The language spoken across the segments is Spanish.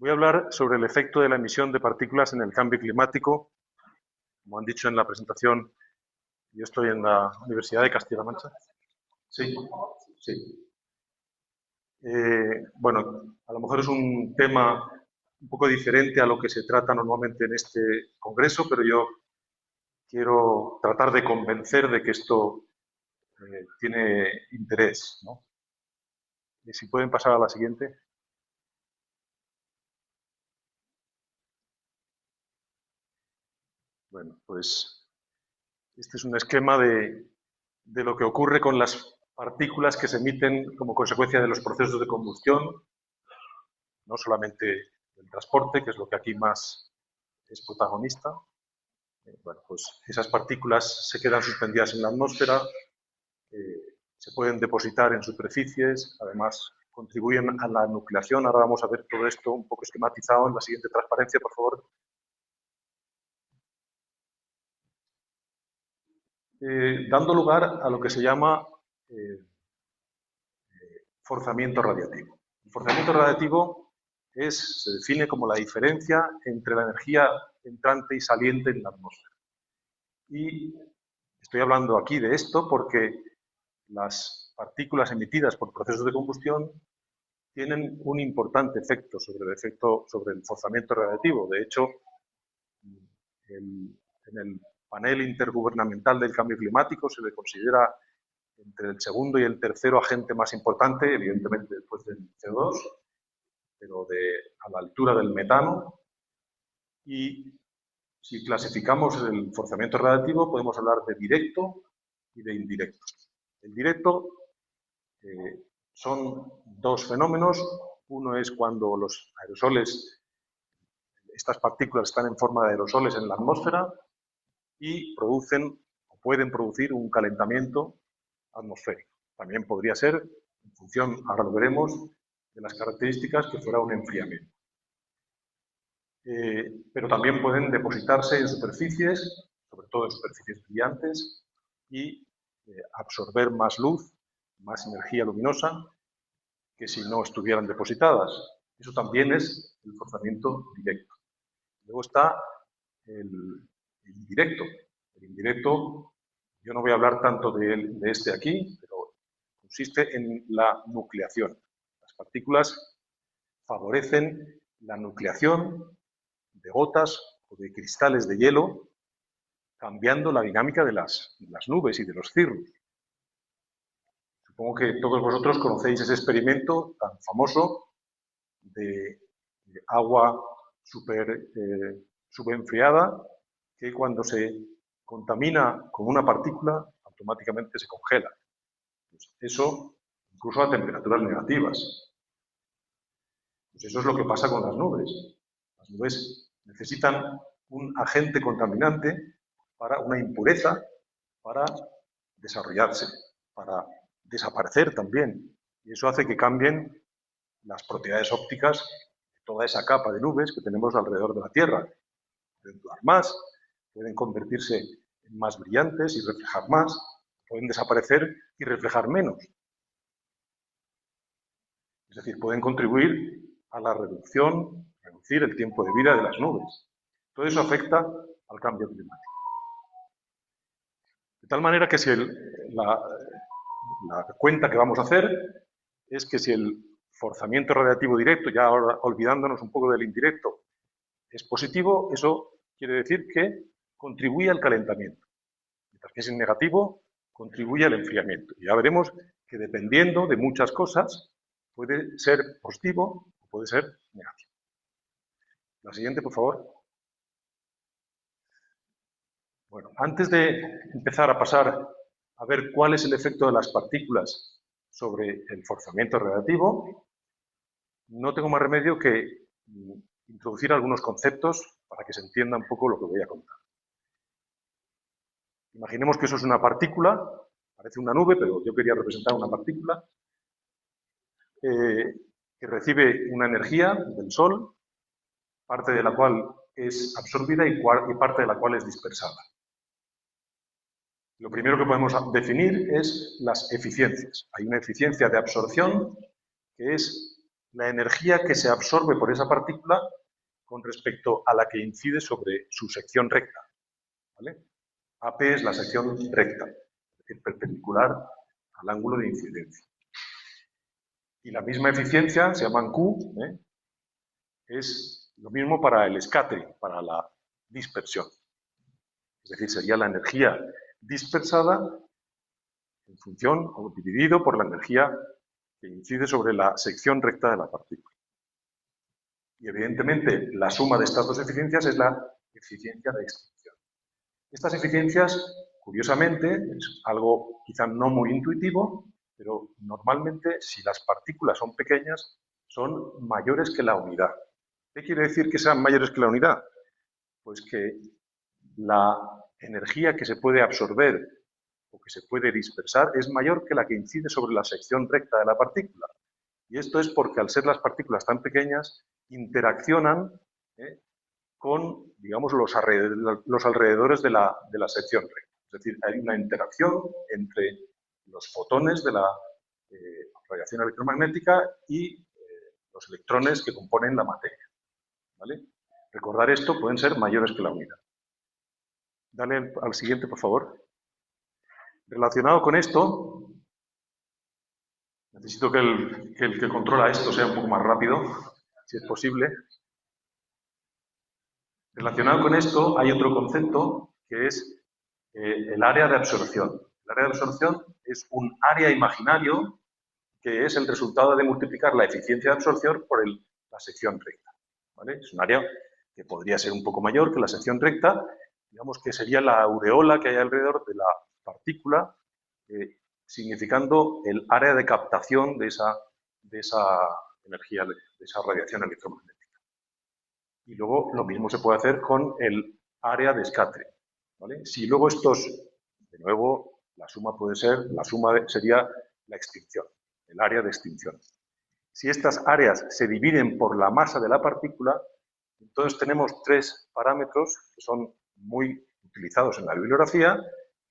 Voy a hablar sobre el efecto de la emisión de partículas en el cambio climático. Como han dicho en la presentación, yo estoy en la Universidad de Castilla-La Mancha. Sí, sí. Bueno, a lo mejor es un tema un poco diferente a lo que se trata normalmente en este congreso, pero yo quiero tratar de convencer de que esto tiene interés, ¿no? Y si pueden pasar a la siguiente. Bueno, pues este es un esquema de lo que ocurre con las partículas que se emiten como consecuencia de los procesos de combustión, no solamente del transporte, que es lo que aquí más es protagonista. Bueno, pues esas partículas se quedan suspendidas en la atmósfera, se pueden depositar en superficies, además contribuyen a la nucleación. Ahora vamos a ver todo esto un poco esquematizado en la siguiente transparencia, por favor. Dando lugar a lo que se llama forzamiento radiativo. El forzamiento radiativo se define como la diferencia entre la energía entrante y saliente en la atmósfera. Y estoy hablando aquí de esto porque las partículas emitidas por procesos de combustión tienen un importante efecto sobre el forzamiento radiativo. De hecho, en el panel intergubernamental del cambio climático se le considera entre el segundo y el tercero agente más importante, evidentemente después del CO2, pero a la altura del metano. Y si clasificamos el forzamiento radiativo, podemos hablar de directo y de indirecto. El directo son dos fenómenos. Uno es cuando los aerosoles, estas partículas están en forma de aerosoles en la atmósfera y producen o pueden producir un calentamiento atmosférico. También podría ser, en función, ahora lo veremos, de las características, que fuera un enfriamiento. Pero también pueden depositarse en superficies, sobre todo en superficies brillantes, y absorber más luz, más energía luminosa, que si no estuvieran depositadas. Eso también es el forzamiento directo. Luego está el indirecto. El indirecto, yo no voy a hablar tanto de este aquí, pero consiste en la nucleación. Las partículas favorecen la nucleación de gotas o de cristales de hielo, cambiando la dinámica de las nubes y de los cirrus. Supongo que todos vosotros conocéis ese experimento tan famoso de agua subenfriada, que cuando se contamina con una partícula, automáticamente se congela. Pues eso, incluso a temperaturas negativas. Pues eso es lo que pasa con las nubes. Las nubes necesitan un agente contaminante para una impureza, para desarrollarse, para desaparecer también. Y eso hace que cambien las propiedades ópticas de toda esa capa de nubes que tenemos alrededor de la Tierra. Pueden durar más, pueden convertirse en más brillantes y reflejar más, pueden desaparecer y reflejar menos. Es decir, pueden contribuir a la reducir el tiempo de vida de las nubes. Todo eso afecta al cambio climático. De tal manera que si la cuenta que vamos a hacer es que si el forzamiento radiativo directo, ya ahora olvidándonos un poco del indirecto, es positivo, eso quiere decir que contribuye al calentamiento. Mientras que es negativo, contribuye al enfriamiento. Y ya veremos que dependiendo de muchas cosas, puede ser positivo o puede ser negativo. La siguiente, por favor. Bueno, antes de empezar a pasar a ver cuál es el efecto de las partículas sobre el forzamiento radiativo, no tengo más remedio que introducir algunos conceptos para que se entienda un poco lo que voy a contar. Imaginemos que eso es una partícula, parece una nube, pero yo quería representar una partícula que recibe una energía del Sol, parte de la cual es absorbida y parte de la cual es dispersada. Lo primero que podemos definir es las eficiencias. Hay una eficiencia de absorción que es la energía que se absorbe por esa partícula con respecto a la que incide sobre su sección recta, ¿vale? AP es la sección recta, es decir, perpendicular al ángulo de incidencia. Y la misma eficiencia, se llama Q, es lo mismo para el scattering, para la dispersión. Es decir, sería la energía dispersada en función o dividido por la energía que incide sobre la sección recta de la partícula. Y evidentemente la suma de estas dos eficiencias es la eficiencia de extinción. Estas eficiencias, curiosamente, es algo quizá no muy intuitivo, pero normalmente si las partículas son pequeñas, son mayores que la unidad. ¿Qué quiere decir que sean mayores que la unidad? Pues que la energía que se puede absorber o que se puede dispersar es mayor que la que incide sobre la sección recta de la partícula. Y esto es porque al ser las partículas tan pequeñas, interaccionan con, digamos, los alrededores de la sección recta. Es decir, hay una interacción entre los fotones de la radiación electromagnética y los electrones que componen la materia, ¿vale? Recordar esto, pueden ser mayores que la unidad. Dale al siguiente, por favor. Relacionado con esto, necesito que el que controla esto sea un poco más rápido, si es posible. Relacionado con esto, hay otro concepto que es el área de absorción. El área de absorción es un área imaginario que es el resultado de multiplicar la eficiencia de absorción por la sección recta, ¿vale? Es un área que podría ser un poco mayor que la sección recta, digamos que sería la aureola que hay alrededor de la partícula, significando el área de captación de esa energía, de esa radiación electromagnética. Y luego lo mismo se puede hacer con el área de scattering, ¿vale? Si luego estos, de nuevo, la suma sería la extinción, el área de extinción. Si estas áreas se dividen por la masa de la partícula, entonces tenemos tres parámetros que son muy utilizados en la bibliografía,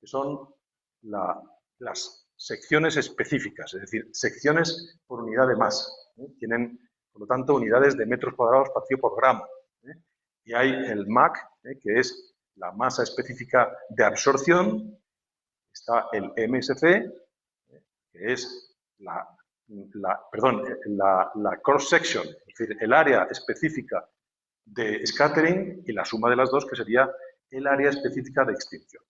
que son las secciones específicas, es decir, secciones por unidad de masa. Tienen, por lo tanto, unidades de metros cuadrados partido por gramo. Y hay el MAC, que es la masa específica de absorción. Está el MSC, que es la cross section, es decir, el área específica de scattering, y la suma de las dos, que sería el área específica de extinción.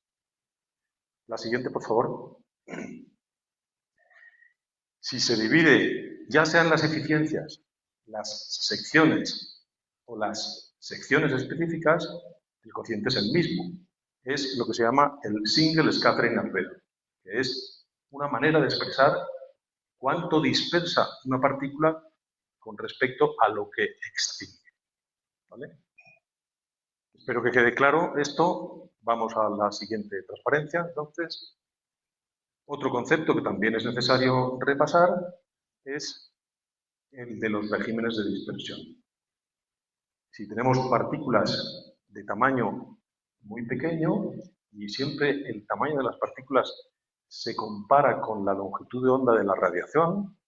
La siguiente, por favor. Si se divide, ya sean las eficiencias, las secciones o las secciones específicas, el cociente es el mismo. Es lo que se llama el single scattering albedo, que es una manera de expresar cuánto dispersa una partícula con respecto a lo que extingue, ¿vale? Espero que quede claro esto. Vamos a la siguiente transparencia, entonces. Otro concepto que también es necesario repasar es el de los regímenes de dispersión. Si tenemos partículas de tamaño muy pequeño y siempre el tamaño de las partículas se compara con la longitud de onda de la radiación,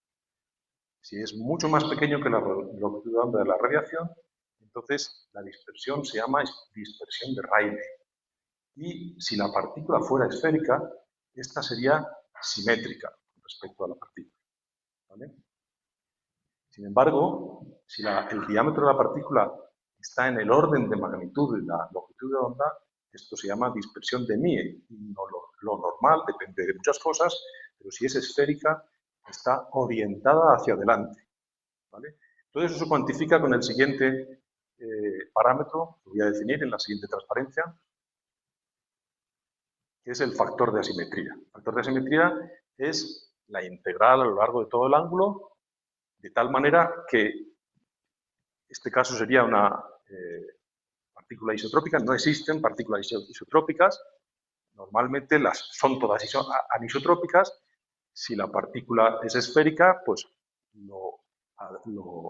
si es mucho más pequeño que la longitud de onda de la radiación, entonces la dispersión se llama dispersión de Rayleigh. Y si la partícula fuera esférica, esta sería simétrica con respecto a la partícula, ¿vale? Sin embargo, si el diámetro de la partícula está en el orden de magnitud de la longitud de onda, esto se llama dispersión de Mie. Y no, lo normal depende de muchas cosas, pero si es esférica, está orientada hacia adelante, ¿vale? Todo eso se cuantifica con el siguiente parámetro, que voy a definir en la siguiente transparencia, que es el factor de asimetría. El factor de asimetría es la integral a lo largo de todo el ángulo, de tal manera que este caso sería una partícula isotrópica. No existen partículas isotrópicas, normalmente son todas anisotrópicas. Si la partícula es esférica, pues lo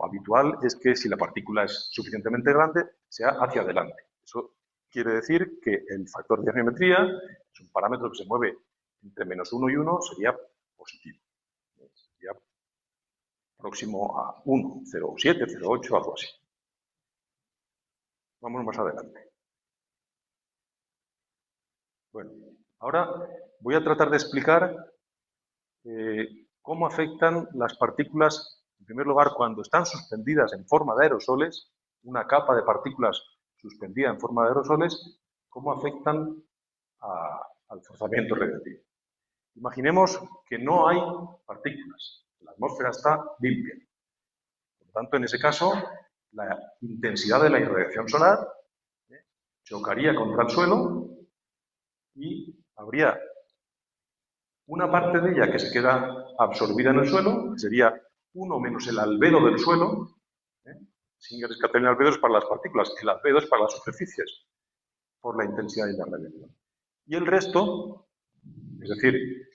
habitual es que si la partícula es suficientemente grande, sea hacia adelante. Eso quiere decir que el factor de asimetría es un parámetro que se mueve entre -1 y 1, sería positivo. Sería próximo a 1, 0,7, 0,8, algo así. Vamos más adelante. Bueno, ahora voy a tratar de explicar cómo afectan las partículas, en primer lugar, cuando están suspendidas en forma de aerosoles, una capa de partículas suspendida en forma de aerosoles, cómo afectan al forzamiento radiactivo. Imaginemos que no hay partículas, la atmósfera está limpia. Por lo tanto, en ese caso, la intensidad de la irradiación solar chocaría contra el suelo y habría una parte de ella que se queda absorbida en el suelo, que sería 1 menos el albedo del suelo. Singer's Catalina albedo es para las partículas, el albedo es para las superficies, por la intensidad de la radiación. Y el resto, es decir,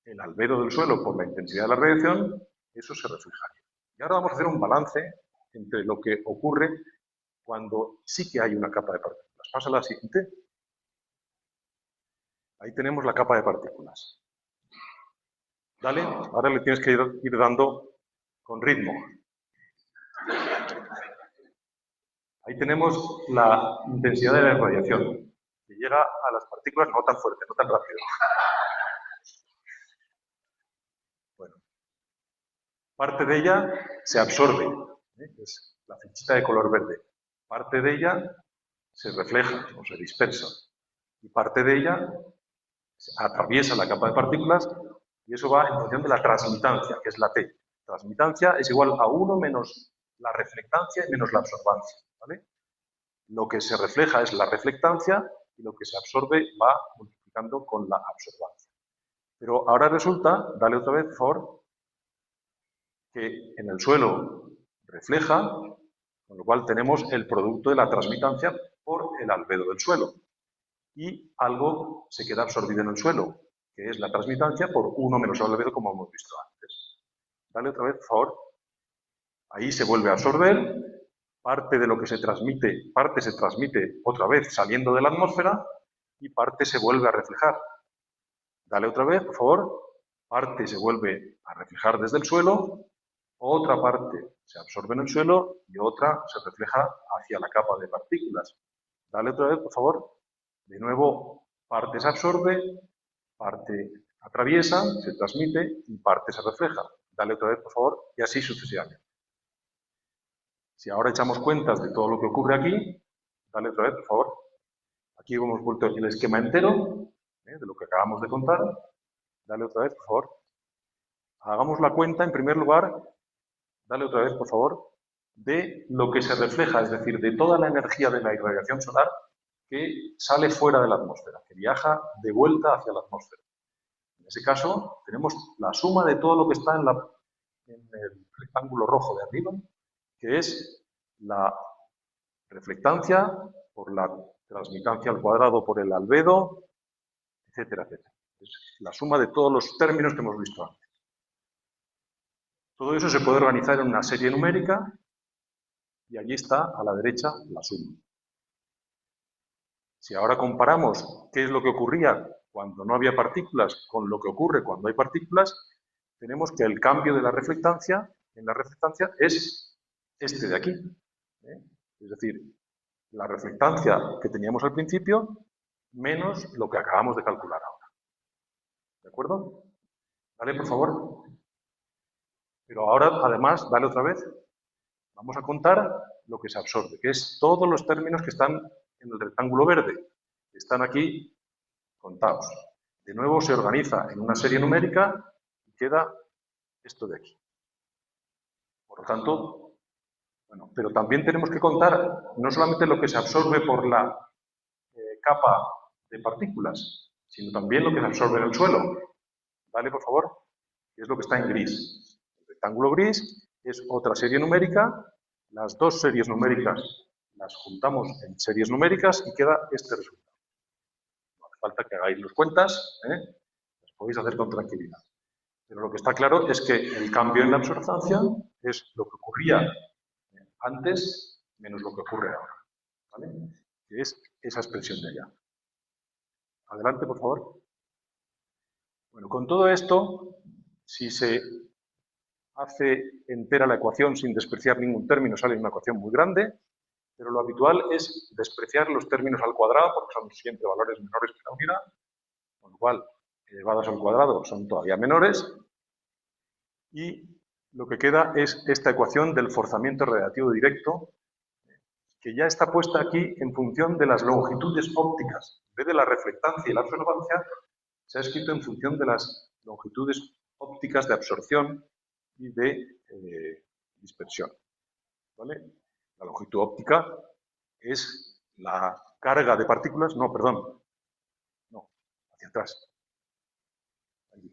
el albedo del suelo por la intensidad de la radiación, eso se reflejaría. Y ahora vamos a hacer un balance entre lo que ocurre cuando sí que hay una capa de partículas. Pasa a la siguiente. Ahí tenemos la capa de partículas. Dale, ahora le tienes que ir dando con ritmo. Ahí tenemos la intensidad de la radiación, que llega a las partículas no tan fuerte, no tan rápido. Bueno, parte de ella se absorbe, es la fichita de color verde. Parte de ella se refleja o se dispersa. Y parte de ella atraviesa la capa de partículas y eso va en función de la transmitancia, que es la T. Transmitancia es igual a 1 menos la reflectancia y menos la absorbancia, ¿vale? Lo que se refleja es la reflectancia y lo que se absorbe va multiplicando con la absorbancia. Pero ahora resulta, dale otra vez, por favor, que en el suelo refleja, con lo cual tenemos el producto de la transmitancia por el albedo del suelo. Y algo se queda absorbido en el suelo, que es la transmitancia por 1 menos el albedo, como hemos visto antes. Dale otra vez, por favor. Ahí se vuelve a absorber, parte de lo que se transmite, parte se transmite otra vez saliendo de la atmósfera y parte se vuelve a reflejar. Dale otra vez, por favor. Parte se vuelve a reflejar desde el suelo, otra parte se absorbe en el suelo y otra se refleja hacia la capa de partículas. Dale otra vez, por favor. De nuevo, parte se absorbe, parte atraviesa, se transmite y parte se refleja. Dale otra vez, por favor, y así sucesivamente. Si ahora echamos cuentas de todo lo que ocurre aquí, dale otra vez, por favor. Aquí hemos vuelto el esquema entero de lo que acabamos de contar. Dale otra vez, por favor. Hagamos la cuenta, en primer lugar, dale otra vez, por favor, de lo que se refleja, es decir, de toda la energía de la irradiación solar que sale fuera de la atmósfera, que viaja de vuelta hacia la atmósfera. En ese caso, tenemos la suma de todo lo que está en el rectángulo rojo de arriba, que es la reflectancia por la transmitancia al cuadrado por el albedo, etcétera, etcétera. Es la suma de todos los términos que hemos visto antes. Todo eso se puede organizar en una serie numérica y allí está a la derecha la suma. Si ahora comparamos qué es lo que ocurría cuando no había partículas con lo que ocurre cuando hay partículas, tenemos que el cambio de la reflectancia en la reflectancia es este de aquí. Es decir, la reflectancia que teníamos al principio menos lo que acabamos de calcular ahora. ¿De acuerdo? Dale, por favor. Pero ahora, además, dale otra vez. Vamos a contar lo que se absorbe, que es todos los términos que están en el rectángulo verde, que están aquí contados. De nuevo se organiza en una serie numérica y queda esto de aquí. Por lo tanto, bueno, pero también tenemos que contar no solamente lo que se absorbe por la capa de partículas, sino también lo que se absorbe en el suelo. Dale, por favor, que es lo que está en gris. El rectángulo gris es otra serie numérica. Las dos series numéricas las juntamos en series numéricas y queda este resultado. No hace falta que hagáis las cuentas, las podéis hacer con tranquilidad. Pero lo que está claro es que el cambio en la absorbancia es lo que ocurría antes menos lo que ocurre ahora. ¿Vale? Que es esa expresión de allá. Adelante, por favor. Bueno, con todo esto, si se hace entera la ecuación sin despreciar ningún término, sale una ecuación muy grande, pero lo habitual es despreciar los términos al cuadrado, porque son siempre valores menores que la unidad, con lo cual, elevados al cuadrado son todavía menores, y lo que queda es esta ecuación del forzamiento radiativo directo, que ya está puesta aquí en función de las longitudes ópticas. En vez de la reflectancia y la absorbancia, se ha escrito en función de las longitudes ópticas de absorción y de dispersión. ¿Vale? La longitud óptica es la carga de partículas, no, perdón, no, hacia atrás. Aquí.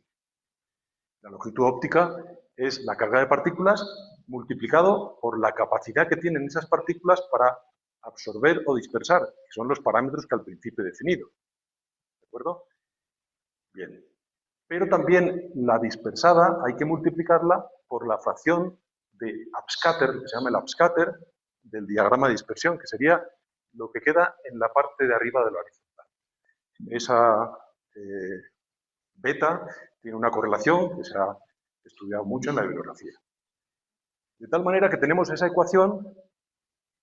La longitud óptica es la carga de partículas multiplicado por la capacidad que tienen esas partículas para absorber o dispersar, que son los parámetros que al principio he definido. ¿De acuerdo? Bien. Pero también la dispersada hay que multiplicarla por la fracción de upscatter, que se llama el upscatter, del diagrama de dispersión, que sería lo que queda en la parte de arriba de la horizontal. Esa beta tiene una correlación que se ha estudiado mucho en la bibliografía. De tal manera que tenemos esa ecuación,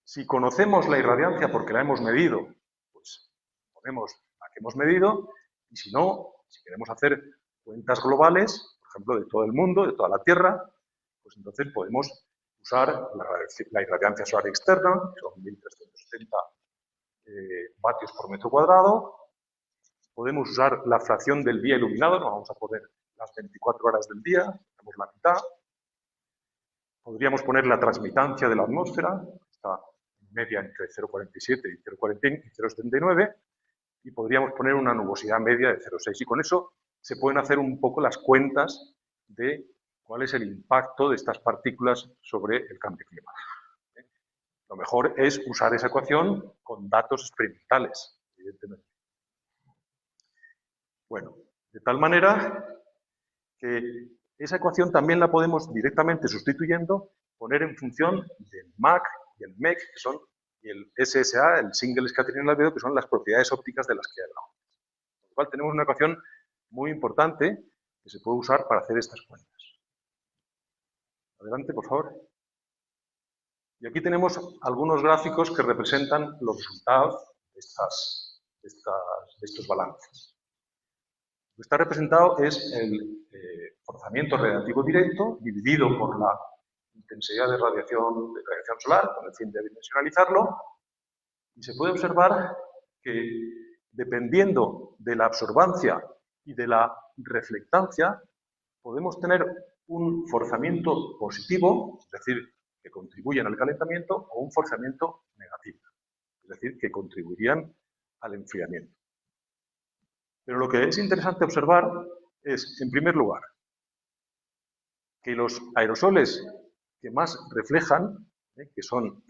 si conocemos la irradiancia porque la hemos medido, pues ponemos la que hemos medido, y si no, si queremos hacer cuentas globales, por ejemplo, de todo el mundo, de toda la Tierra, pues entonces podemos usar la irradiancia solar externa, que son 1370 vatios por metro cuadrado. Podemos usar la fracción del día iluminado, nos vamos a poner las 24 horas del día, tenemos la mitad. Podríamos poner la transmitancia de la atmósfera, está en media entre 0,47 y 0,79, y podríamos poner una nubosidad media de 0,6. Y con eso se pueden hacer un poco las cuentas de cuál es el impacto de estas partículas sobre el cambio climático. Lo mejor es usar esa ecuación con datos experimentales, evidentemente. Bueno, de tal manera que esa ecuación también la podemos directamente sustituyendo, poner en función del MAC y el MEC, que son, y el SSA, el Single Scattering Albedo, que son las propiedades ópticas de las que hablamos. Con lo cual tenemos una ecuación muy importante que se puede usar para hacer estas cuentas. Adelante, por favor. Y aquí tenemos algunos gráficos que representan los resultados de estos balances. Lo que está representado es el forzamiento radiativo directo dividido por la intensidad de radiación solar, con el fin de dimensionalizarlo, y se puede observar que dependiendo de la absorbancia y de la reflectancia, podemos tener un forzamiento positivo, es decir, que contribuyen al calentamiento, o un forzamiento negativo, es decir, que contribuirían al enfriamiento. Pero lo que es interesante observar es, en primer lugar, que los aerosoles que más reflejan, que son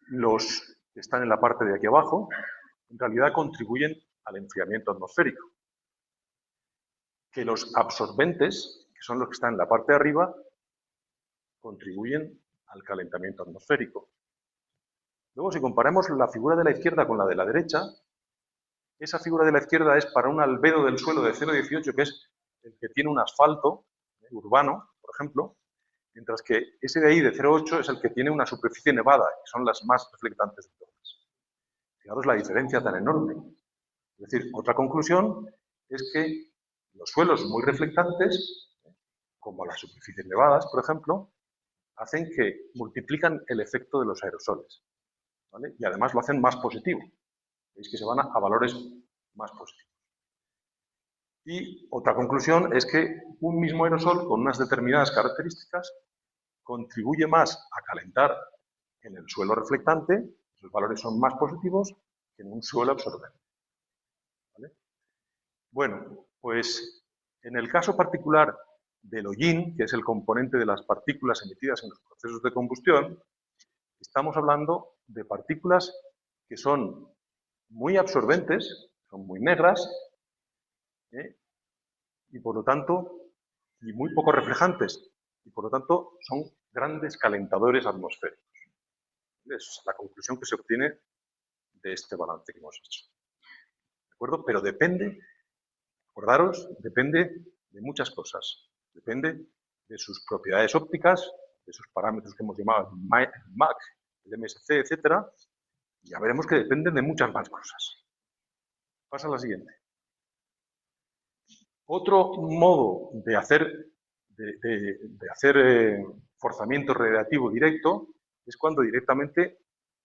los que están en la parte de aquí abajo, en realidad contribuyen al enfriamiento atmosférico. Que los absorbentes, que son los que están en la parte de arriba, contribuyen al calentamiento atmosférico. Luego, si comparamos la figura de la izquierda con la de la derecha, esa figura de la izquierda es para un albedo del suelo de 0,18, que es el que tiene un asfalto urbano, por ejemplo, mientras que ese de ahí de 0,8 es el que tiene una superficie nevada, que son las más reflectantes de todas. Fijaros la diferencia tan enorme. Es decir, otra conclusión es que los suelos muy reflectantes, como las superficies nevadas, por ejemplo, hacen que multiplican el efecto de los aerosoles, ¿vale? Y además lo hacen más positivo. Veis que se van a valores más positivos. Y otra conclusión es que un mismo aerosol con unas determinadas características contribuye más a calentar en el suelo reflectante, esos valores son más positivos que en un suelo absorbente. ¿Vale? Bueno, pues en el caso particular del hollín, que es el componente de las partículas emitidas en los procesos de combustión, estamos hablando de partículas que son muy absorbentes, son muy negras, y por lo tanto, y muy poco reflejantes, y por lo tanto son grandes calentadores atmosféricos. Es la conclusión que se obtiene de este balance que hemos hecho. ¿De acuerdo? Pero depende, acordaros, depende de muchas cosas. Depende de sus propiedades ópticas, de sus parámetros que hemos llamado el MAC, el MSC, etcétera, y ya veremos que dependen de muchas más cosas. Pasa a la siguiente. Otro modo de hacer forzamiento radiativo directo es cuando directamente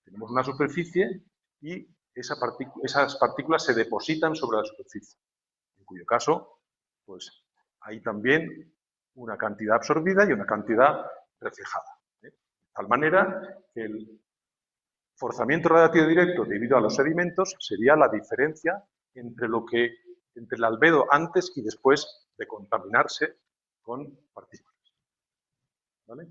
tenemos una superficie y esas partículas se depositan sobre la superficie, en cuyo caso, pues hay también una cantidad absorbida y una cantidad reflejada. De tal manera que el forzamiento radiativo directo debido a los sedimentos sería la diferencia entre el albedo antes y después de contaminarse con partículas. ¿Vale?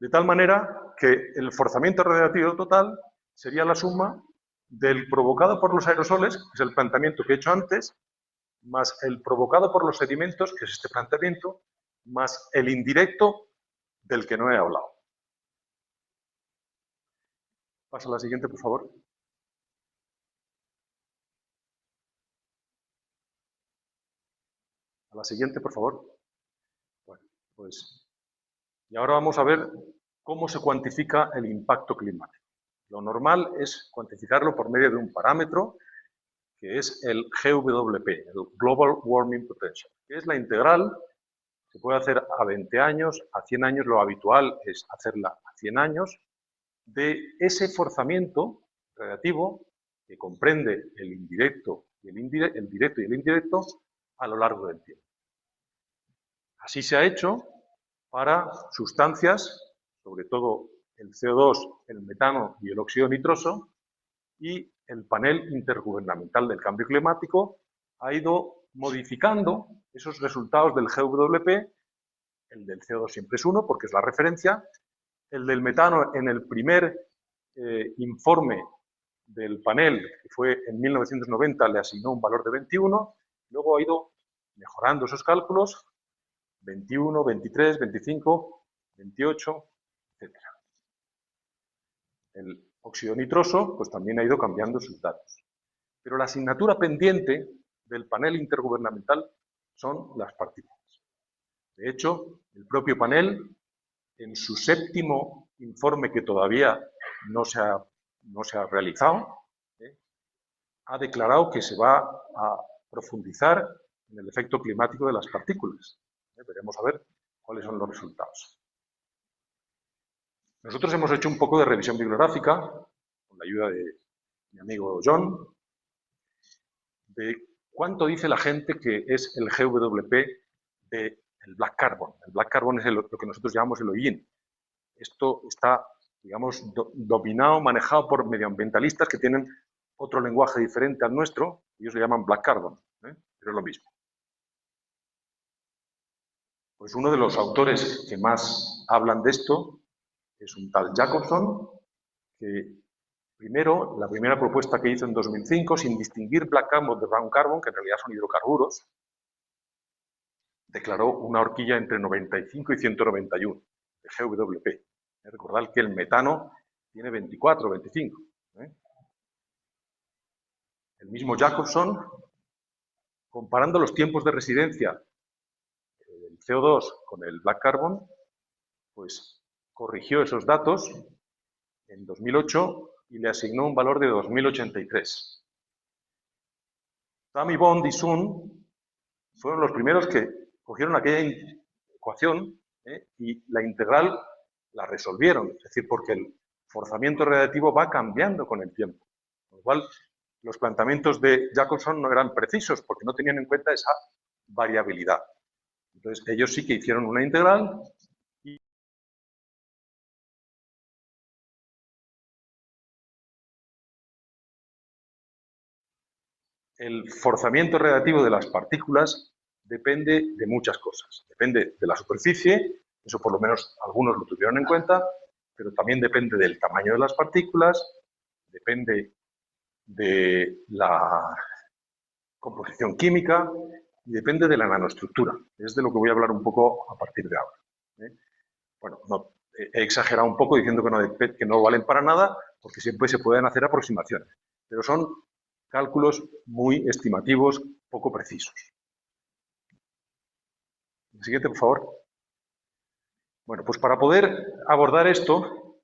De tal manera que el forzamiento radiativo total sería la suma del provocado por los aerosoles, que es el planteamiento que he hecho antes, más el provocado por los sedimentos, que es este planteamiento, más el indirecto del que no he hablado. Pasa a la siguiente, por favor. A la siguiente, por favor. Bueno, pues... Y ahora vamos a ver cómo se cuantifica el impacto climático. Lo normal es cuantificarlo por medio de un parámetro que es el GWP, el Global Warming Potential, que es la integral. Se puede hacer a 20 años, a 100 años, lo habitual es hacerla a 100 años, de ese forzamiento radiativo que comprende el directo y el indirecto a lo largo del tiempo. Así se ha hecho para sustancias, sobre todo el CO2, el metano y el óxido nitroso, y el panel intergubernamental del cambio climático ha ido modificando esos resultados del GWP. El del CO2 siempre es 1 porque es la referencia. El del metano en el primer informe del panel, que fue en 1990, le asignó un valor de 21, luego ha ido mejorando esos cálculos, 21, 23, 25, 28, etc. El óxido nitroso pues también ha ido cambiando sus datos. Pero la asignatura pendiente del panel intergubernamental son las partículas. De hecho, el propio panel, en su séptimo informe que todavía no se ha realizado, ha declarado que se va a profundizar en el efecto climático de las partículas. Veremos a ver cuáles son los resultados. Nosotros hemos hecho un poco de revisión bibliográfica, con la ayuda de mi amigo John, de cuánto dice la gente que es el GWP del black carbon. El black carbon es lo que nosotros llamamos el hollín. Esto está, digamos, dominado, manejado por medioambientalistas que tienen otro lenguaje diferente al nuestro, ellos le llaman black carbon, pero es lo mismo. Pues uno de los autores que más hablan de esto es un tal Jacobson, que la primera propuesta que hizo en 2005, sin distinguir black carbon de brown carbon, que en realidad son hidrocarburos, declaró una horquilla entre 95 y 191 de GWP. Recordad que el metano tiene 24 o 25. El mismo Jacobson, comparando los tiempos de residencia del CO2 con el black carbon, pues corrigió esos datos en 2008 y le asignó un valor de 2083. Tammy Bond y Sun fueron los primeros que cogieron aquella ecuación y la integral la resolvieron, es decir, porque el forzamiento radiativo va cambiando con el tiempo. Con lo cual, los planteamientos de Jacobson no eran precisos porque no tenían en cuenta esa variabilidad. Entonces, ellos sí que hicieron una integral y el forzamiento radiativo de las partículas depende de muchas cosas. Depende de la superficie, eso por lo menos algunos lo tuvieron en cuenta, pero también depende del tamaño de las partículas, depende de la composición química y depende de la nanoestructura. Es de lo que voy a hablar un poco a partir de ahora. Bueno, no, he exagerado un poco diciendo que no valen para nada, porque siempre se pueden hacer aproximaciones, pero son cálculos muy estimativos, poco precisos. El siguiente, por favor. Bueno, pues para poder abordar esto,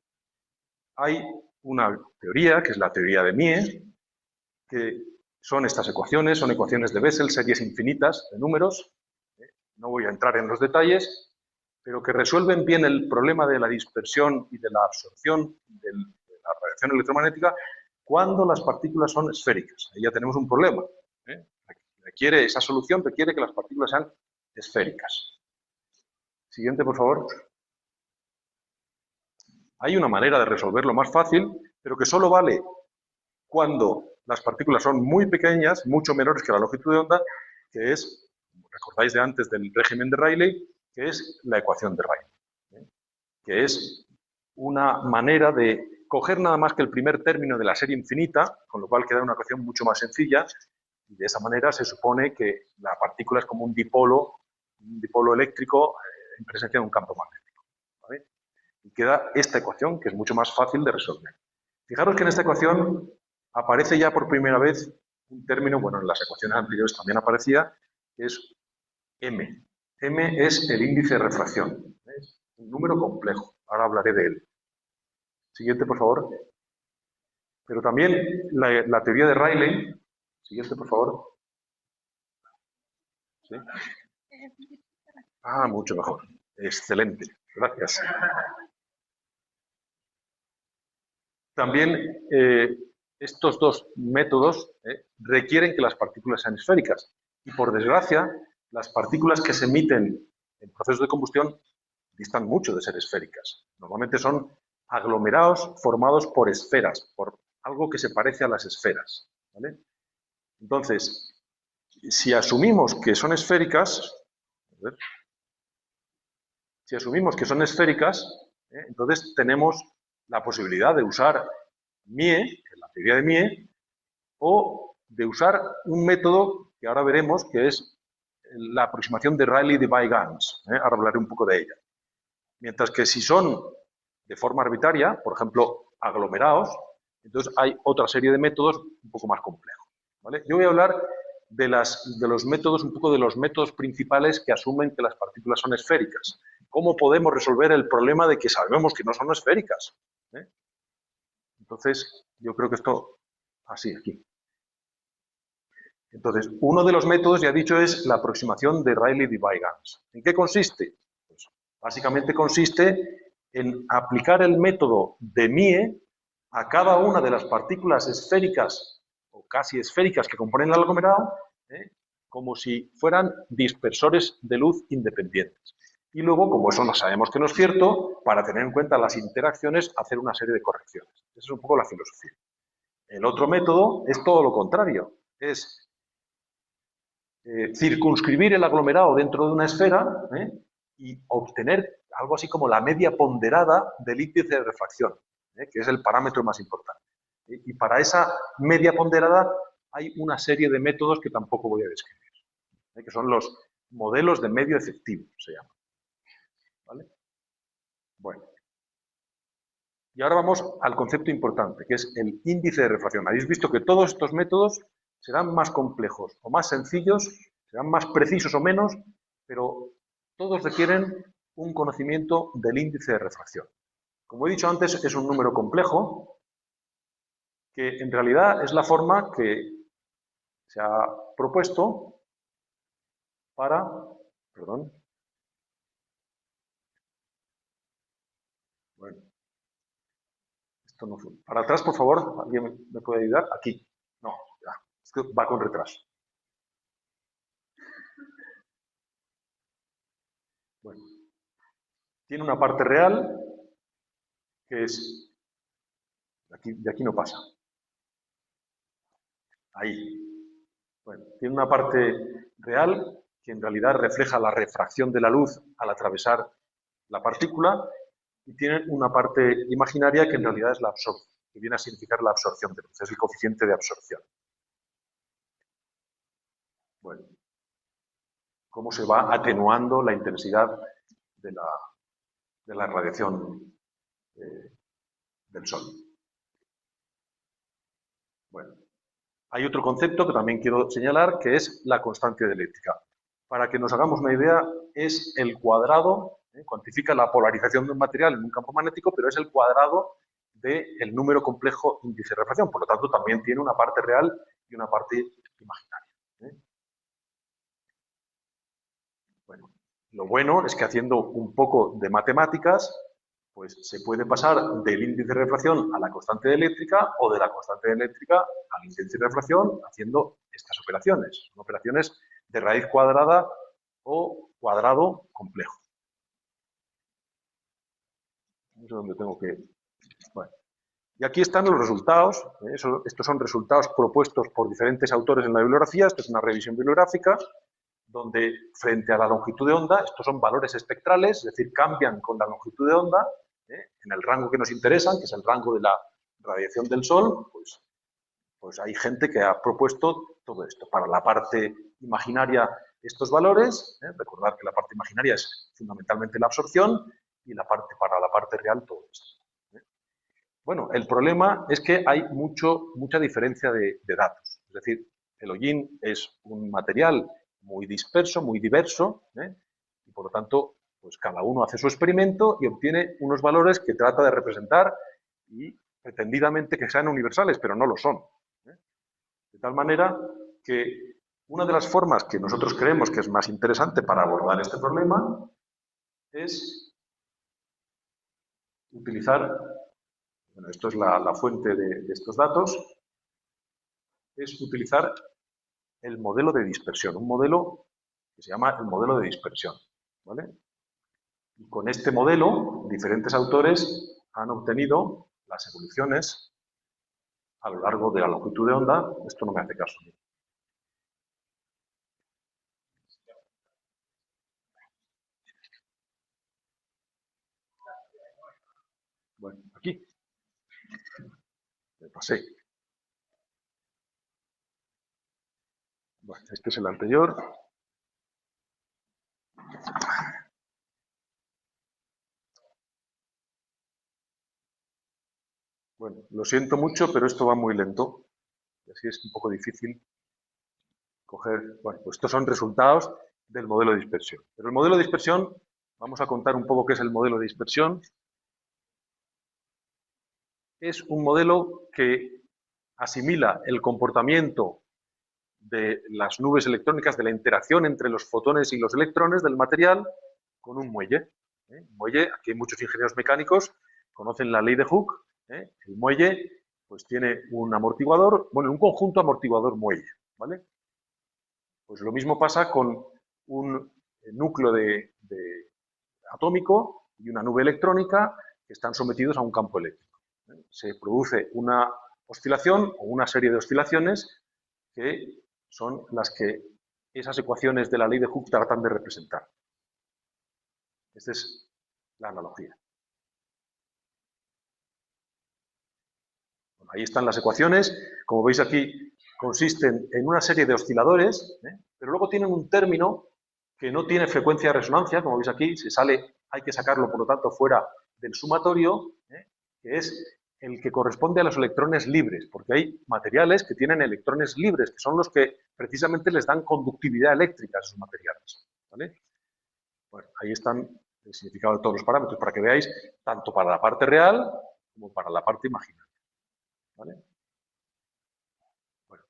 hay una teoría, que es la teoría de Mie, que son estas ecuaciones, son ecuaciones de Bessel, series infinitas de números, no voy a entrar en los detalles, pero que resuelven bien el problema de la dispersión y de la absorción de la radiación electromagnética cuando las partículas son esféricas. Ahí ya tenemos un problema. Esa solución requiere que las partículas sean esféricas. Siguiente, por favor. Hay una manera de resolverlo más fácil, pero que solo vale cuando las partículas son muy pequeñas, mucho menores que la longitud de onda, que es, recordáis de antes del régimen de Rayleigh, que es la ecuación de Rayleigh, que es una manera de coger nada más que el primer término de la serie infinita, con lo cual queda una ecuación mucho más sencilla, y de esa manera se supone que la partícula es como un dipolo eléctrico en presencia de un campo magnético. ¿Vale? Y queda esta ecuación, que es mucho más fácil de resolver. Fijaros que en esta ecuación aparece ya por primera vez un término, bueno, en las ecuaciones anteriores también aparecía, que es m. M es el índice de refracción. Es un número complejo. Ahora hablaré de él. Siguiente, por favor. Pero también la teoría de Rayleigh. Siguiente, por favor. ¿Sí? Ah, mucho mejor. Excelente. Gracias. También estos dos métodos requieren que las partículas sean esféricas. Y por desgracia, las partículas que se emiten en procesos de combustión distan mucho de ser esféricas. Normalmente son aglomerados formados por esferas, por algo que se parece a las esferas. ¿Vale? Entonces, si asumimos que son esféricas, entonces tenemos la posibilidad de usar Mie, la teoría de Mie, o de usar un método que ahora veremos, que es la aproximación de Rayleigh-Debye-Ganz. Ahora hablaré un poco de ella. Mientras que si son de forma arbitraria, por ejemplo, aglomerados, entonces hay otra serie de métodos un poco más complejos. ¿Vale? Yo voy a hablar de los métodos, un poco de los métodos principales que asumen que las partículas son esféricas. ¿Cómo podemos resolver el problema de que sabemos que no son esféricas? Entonces, yo creo que esto, así, aquí. Entonces, uno de los métodos, ya he dicho, es la aproximación de Rayleigh-Debye-Ganz. ¿En qué consiste? Pues, básicamente consiste en aplicar el método de Mie a cada una de las partículas esféricas o casi esféricas que componen el aglomerado, como si fueran dispersores de luz independientes. Y luego, como eso no sabemos que no es cierto, para tener en cuenta las interacciones, hacer una serie de correcciones. Esa es un poco la filosofía. El otro método es todo lo contrario. Es circunscribir el aglomerado dentro de una esfera y obtener algo así como la media ponderada del índice de refracción, que es el parámetro más importante. Y para esa media ponderada hay una serie de métodos que tampoco voy a describir, que son los modelos de medio efectivo, se llaman. ¿Vale? Bueno. Y ahora vamos al concepto importante, que es el índice de refracción. Habéis visto que todos estos métodos serán más complejos o más sencillos, serán más precisos o menos, pero todos requieren un conocimiento del índice de refracción. Como he dicho antes, es un número complejo que en realidad es la forma que se ha propuesto para... Perdón. Bueno. Esto no fue. Para atrás, por favor, ¿alguien me puede ayudar? Aquí. No, ya. Es que va con retraso. Bueno. Tiene una parte real que es... De aquí no pasa. Ahí. Bueno, tiene una parte real que en realidad refleja la refracción de la luz al atravesar la partícula y tiene una parte imaginaria que en realidad es la absorción, que viene a significar la absorción de luz, es el coeficiente de absorción. Bueno, cómo se va atenuando la intensidad de la radiación del Sol. Bueno, hay otro concepto que también quiero señalar, que es la constante dieléctrica. Para que nos hagamos una idea, es el cuadrado Cuantifica la polarización de un material en un campo magnético, pero es el cuadrado del número complejo índice de refracción. Por lo tanto, también tiene una parte real y una parte imaginaria. Bueno, lo bueno es que haciendo un poco de matemáticas, pues se puede pasar del índice de refracción a la constante eléctrica o de la constante eléctrica al índice de refracción haciendo estas operaciones. Son operaciones de raíz cuadrada o cuadrado complejo. No sé dónde tengo que... Bueno. Y aquí están los resultados. Estos son resultados propuestos por diferentes autores en la bibliografía. Esto es una revisión bibliográfica donde frente a la longitud de onda, estos son valores espectrales, es decir, cambian con la longitud de onda, en el rango que nos interesa, que es el rango de la radiación del Sol, pues hay gente que ha propuesto todo esto. Para la parte imaginaria, estos valores, recordad que la parte imaginaria es fundamentalmente la absorción, y para la parte real todo esto. Bueno, el problema es que hay mucha diferencia de datos. Es decir, el hollín es un material muy disperso, muy diverso, y por lo tanto, pues cada uno hace su experimento y obtiene unos valores que trata de representar y pretendidamente que sean universales, pero no lo son. De tal manera que una de las formas que nosotros creemos que es más interesante para abordar este problema es utilizar, bueno, esto es la fuente de estos datos, es utilizar el modelo de dispersión, un modelo que se llama el modelo de dispersión, ¿vale? Y con este modelo, diferentes autores han obtenido las evoluciones a lo largo de la longitud de onda. Esto no me hace caso. Bueno, aquí. Me pasé. Bueno, este es el anterior. Bueno, lo siento mucho, pero esto va muy lento. Y así es un poco difícil coger... Bueno, pues estos son resultados del modelo de dispersión. Pero el modelo de dispersión, vamos a contar un poco qué es el modelo de dispersión. Es un modelo que asimila el comportamiento de las nubes electrónicas, de la interacción entre los fotones y los electrones del material con un muelle. Un muelle, aquí hay muchos ingenieros mecánicos, conocen la ley de Hooke. El muelle pues tiene un amortiguador, bueno, un conjunto amortiguador-muelle, ¿vale? Pues lo mismo pasa con un núcleo atómico y una nube electrónica que están sometidos a un campo eléctrico. Se produce una oscilación o una serie de oscilaciones que son las que esas ecuaciones de la ley de Hooke tratan de representar. Esta es la analogía. Bueno, ahí están las ecuaciones. Como veis aquí, consisten en una serie de osciladores, pero luego tienen un término que no tiene frecuencia de resonancia. Como veis aquí, hay que sacarlo, por lo tanto, fuera del sumatorio, que es el que corresponde a los electrones libres, porque hay materiales que tienen electrones libres, que son los que precisamente les dan conductividad eléctrica a esos materiales, ¿vale? Bueno, ahí están el significado de todos los parámetros, para que veáis, tanto para la parte real como para la parte imaginaria, ¿vale? Bueno,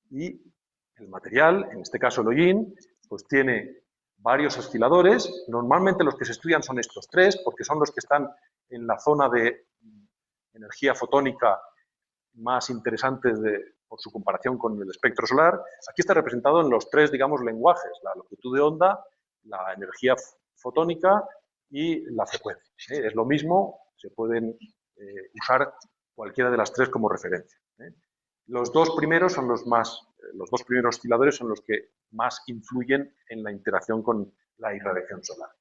y el material, en este caso el hollín, pues tiene varios osciladores. Normalmente los que se estudian son estos tres, porque son los que están en la zona de energía fotónica más interesantes por su comparación con el espectro solar. Aquí está representado en los tres, digamos, lenguajes: la longitud de onda, la energía fotónica y la frecuencia. Es lo mismo, se pueden usar cualquiera de las tres como referencia. Los dos primeros son los dos primeros osciladores son los que más influyen en la interacción con la irradiación solar.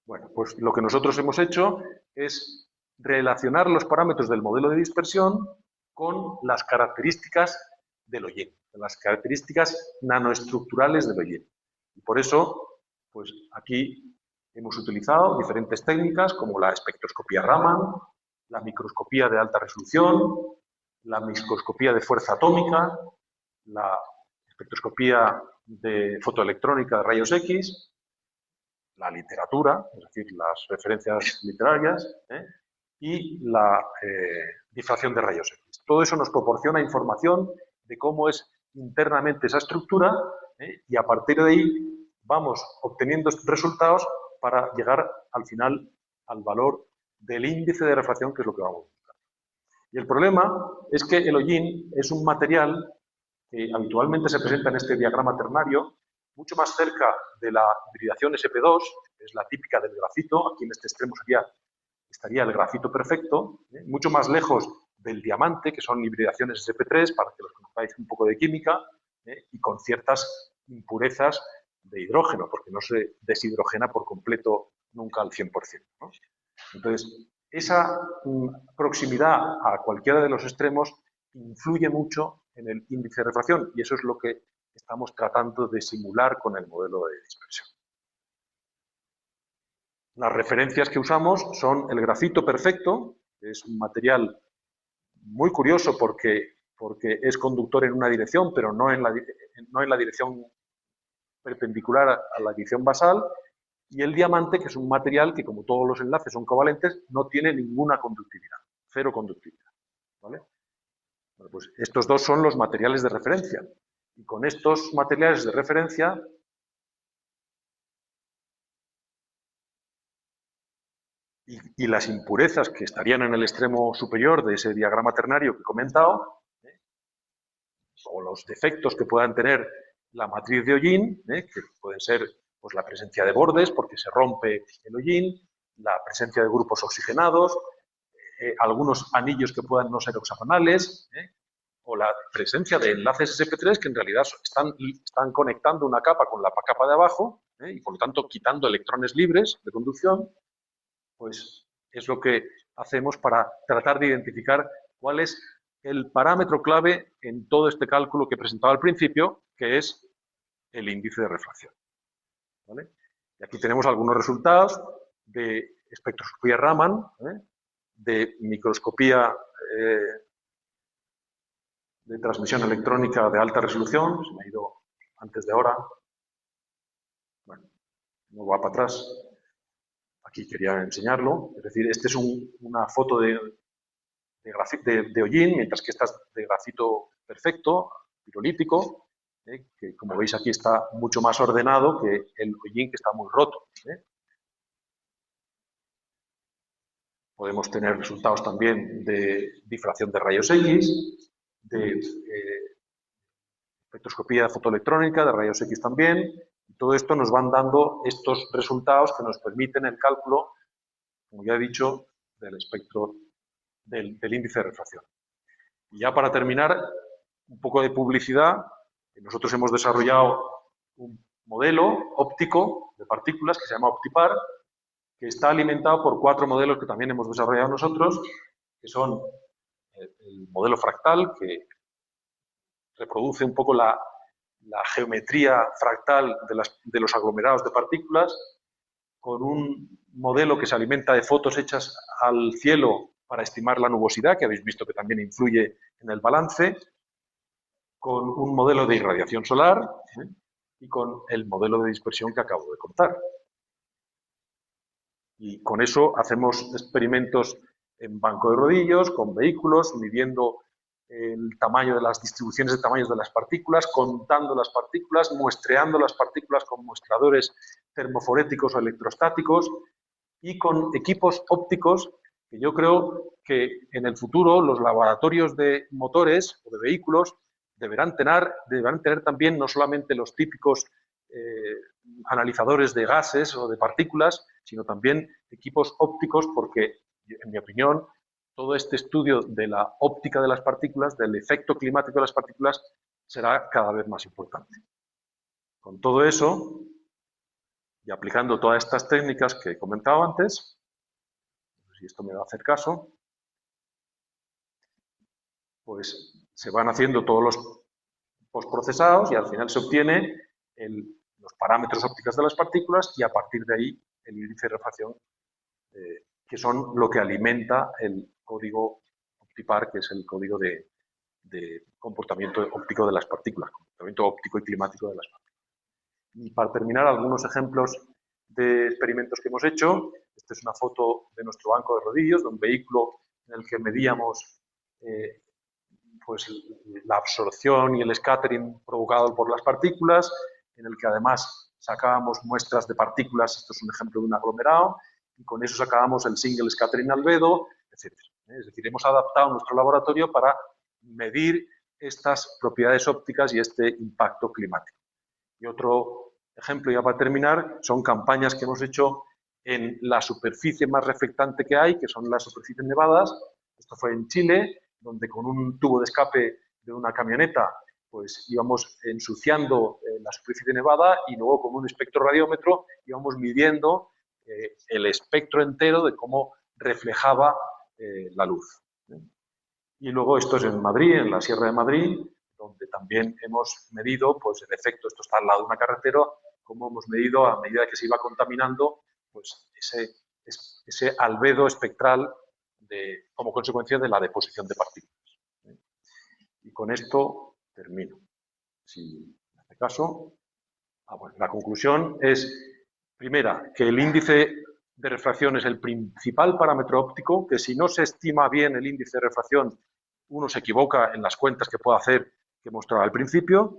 Bueno, pues lo que nosotros hemos hecho es relacionar los parámetros del modelo de dispersión con las características del hollín, las características nanoestructurales del hollín. Y por eso, pues aquí hemos utilizado diferentes técnicas como la espectroscopía Raman, la microscopía de alta resolución, la microscopía de fuerza atómica, la espectroscopía de fotoelectrónica de rayos X, la literatura, es decir, las referencias literarias, y la difracción de rayos X. Todo eso nos proporciona información de cómo es internamente esa estructura, y a partir de ahí vamos obteniendo estos resultados para llegar al final al valor del índice de refracción, que es lo que vamos a buscar. Y el problema es que el hollín es un material que habitualmente se presenta en este diagrama ternario, mucho más cerca de la hibridación SP2, que es la típica del grafito. Aquí en este extremo estaría el grafito perfecto, mucho más lejos del diamante, que son hibridaciones SP3, para que los conozcáis un poco de química, y con ciertas impurezas de hidrógeno, porque no se deshidrogena por completo nunca al 100%, ¿no? Entonces, esa proximidad a cualquiera de los extremos influye mucho en el índice de refracción, y eso es lo que estamos tratando de simular con el modelo de dispersión. Las referencias que usamos son el grafito perfecto, que es un material muy curioso porque es conductor en una dirección, pero no en la dirección perpendicular a la dirección basal, y el diamante, que es un material que, como todos los enlaces son covalentes, no tiene ninguna conductividad, cero conductividad, ¿vale? Bueno, pues estos dos son los materiales de referencia, y con estos materiales de referencia y las impurezas que estarían en el extremo superior de ese diagrama ternario que he comentado, o los defectos que puedan tener la matriz de hollín, que pueden ser pues, la presencia de bordes, porque se rompe el hollín, la presencia de grupos oxigenados, algunos anillos que puedan no ser hexagonales, o la presencia de enlaces sp3 que en realidad están conectando una capa con la capa de abajo, y por lo tanto quitando electrones libres de conducción. Pues es lo que hacemos para tratar de identificar cuál es el parámetro clave en todo este cálculo que presentaba al principio, que es el índice de refracción, ¿vale? Y aquí tenemos algunos resultados de espectroscopía Raman, de microscopía de transmisión electrónica de alta resolución. Se me ha ido antes de ahora. Bueno, no va para atrás. Aquí quería enseñarlo. Es decir, esta es una foto de hollín, mientras que esta es de grafito perfecto, pirolítico, que como veis aquí está mucho más ordenado que el hollín, que está muy roto. Podemos tener resultados también de difracción de rayos X, de espectroscopía fotoelectrónica de rayos X también. Y todo esto nos van dando estos resultados que nos permiten el cálculo, como ya he dicho, del espectro del índice de refracción. Y ya para terminar, un poco de publicidad. Nosotros hemos desarrollado un modelo óptico de partículas que se llama Optipar, que está alimentado por 4 modelos que también hemos desarrollado nosotros, que son el modelo fractal, que reproduce un poco la geometría fractal de los aglomerados de partículas, con un modelo que se alimenta de fotos hechas al cielo para estimar la nubosidad, que habéis visto que también influye en el balance, con un modelo de irradiación solar, y con el modelo de dispersión que acabo de contar. Y con eso hacemos experimentos en banco de rodillos, con vehículos, midiendo el tamaño de las distribuciones de tamaños de las partículas, contando las partículas, muestreando las partículas con muestradores termoforéticos o electrostáticos, y con equipos ópticos que yo creo que en el futuro los laboratorios de motores o de vehículos deberán tener también no solamente los típicos analizadores de gases o de partículas, sino también equipos ópticos, porque, en mi opinión, todo este estudio de la óptica de las partículas, del efecto climático de las partículas, será cada vez más importante. Con todo eso, y aplicando todas estas técnicas que he comentado antes, no sé si esto me va a hacer caso, pues se van haciendo todos los postprocesados y al final se obtiene los parámetros ópticos de las partículas, y a partir de ahí el índice de refracción, que son lo que alimenta el código Optipar, que es el código de comportamiento óptico de las partículas, comportamiento óptico y climático de las partículas. Y para terminar, algunos ejemplos de experimentos que hemos hecho. Esta es una foto de nuestro banco de rodillos, de un vehículo en el que medíamos pues, la absorción y el scattering provocado por las partículas, en el que además sacábamos muestras de partículas, esto es un ejemplo de un aglomerado, y con eso sacábamos el single scattering albedo, etc. Es decir, hemos adaptado nuestro laboratorio para medir estas propiedades ópticas y este impacto climático. Y otro ejemplo, ya para terminar, son campañas que hemos hecho en la superficie más reflectante que hay, que son las superficies nevadas. Esto fue en Chile, donde con un tubo de escape de una camioneta pues íbamos ensuciando la superficie nevada y luego con un espectroradiómetro íbamos midiendo el espectro entero de cómo reflejaba la luz. Y luego esto es en Madrid, en la Sierra de Madrid, donde también hemos medido pues, el efecto, esto está al lado de una carretera, cómo hemos medido a medida que se iba contaminando pues, ese albedo espectral como consecuencia de la deposición de partículas. Y con esto termino. Si en este caso, bueno, la conclusión es, primera, que el índice de refracción es el principal parámetro óptico, que si no se estima bien el índice de refracción, uno se equivoca en las cuentas que puede hacer que mostraba al principio.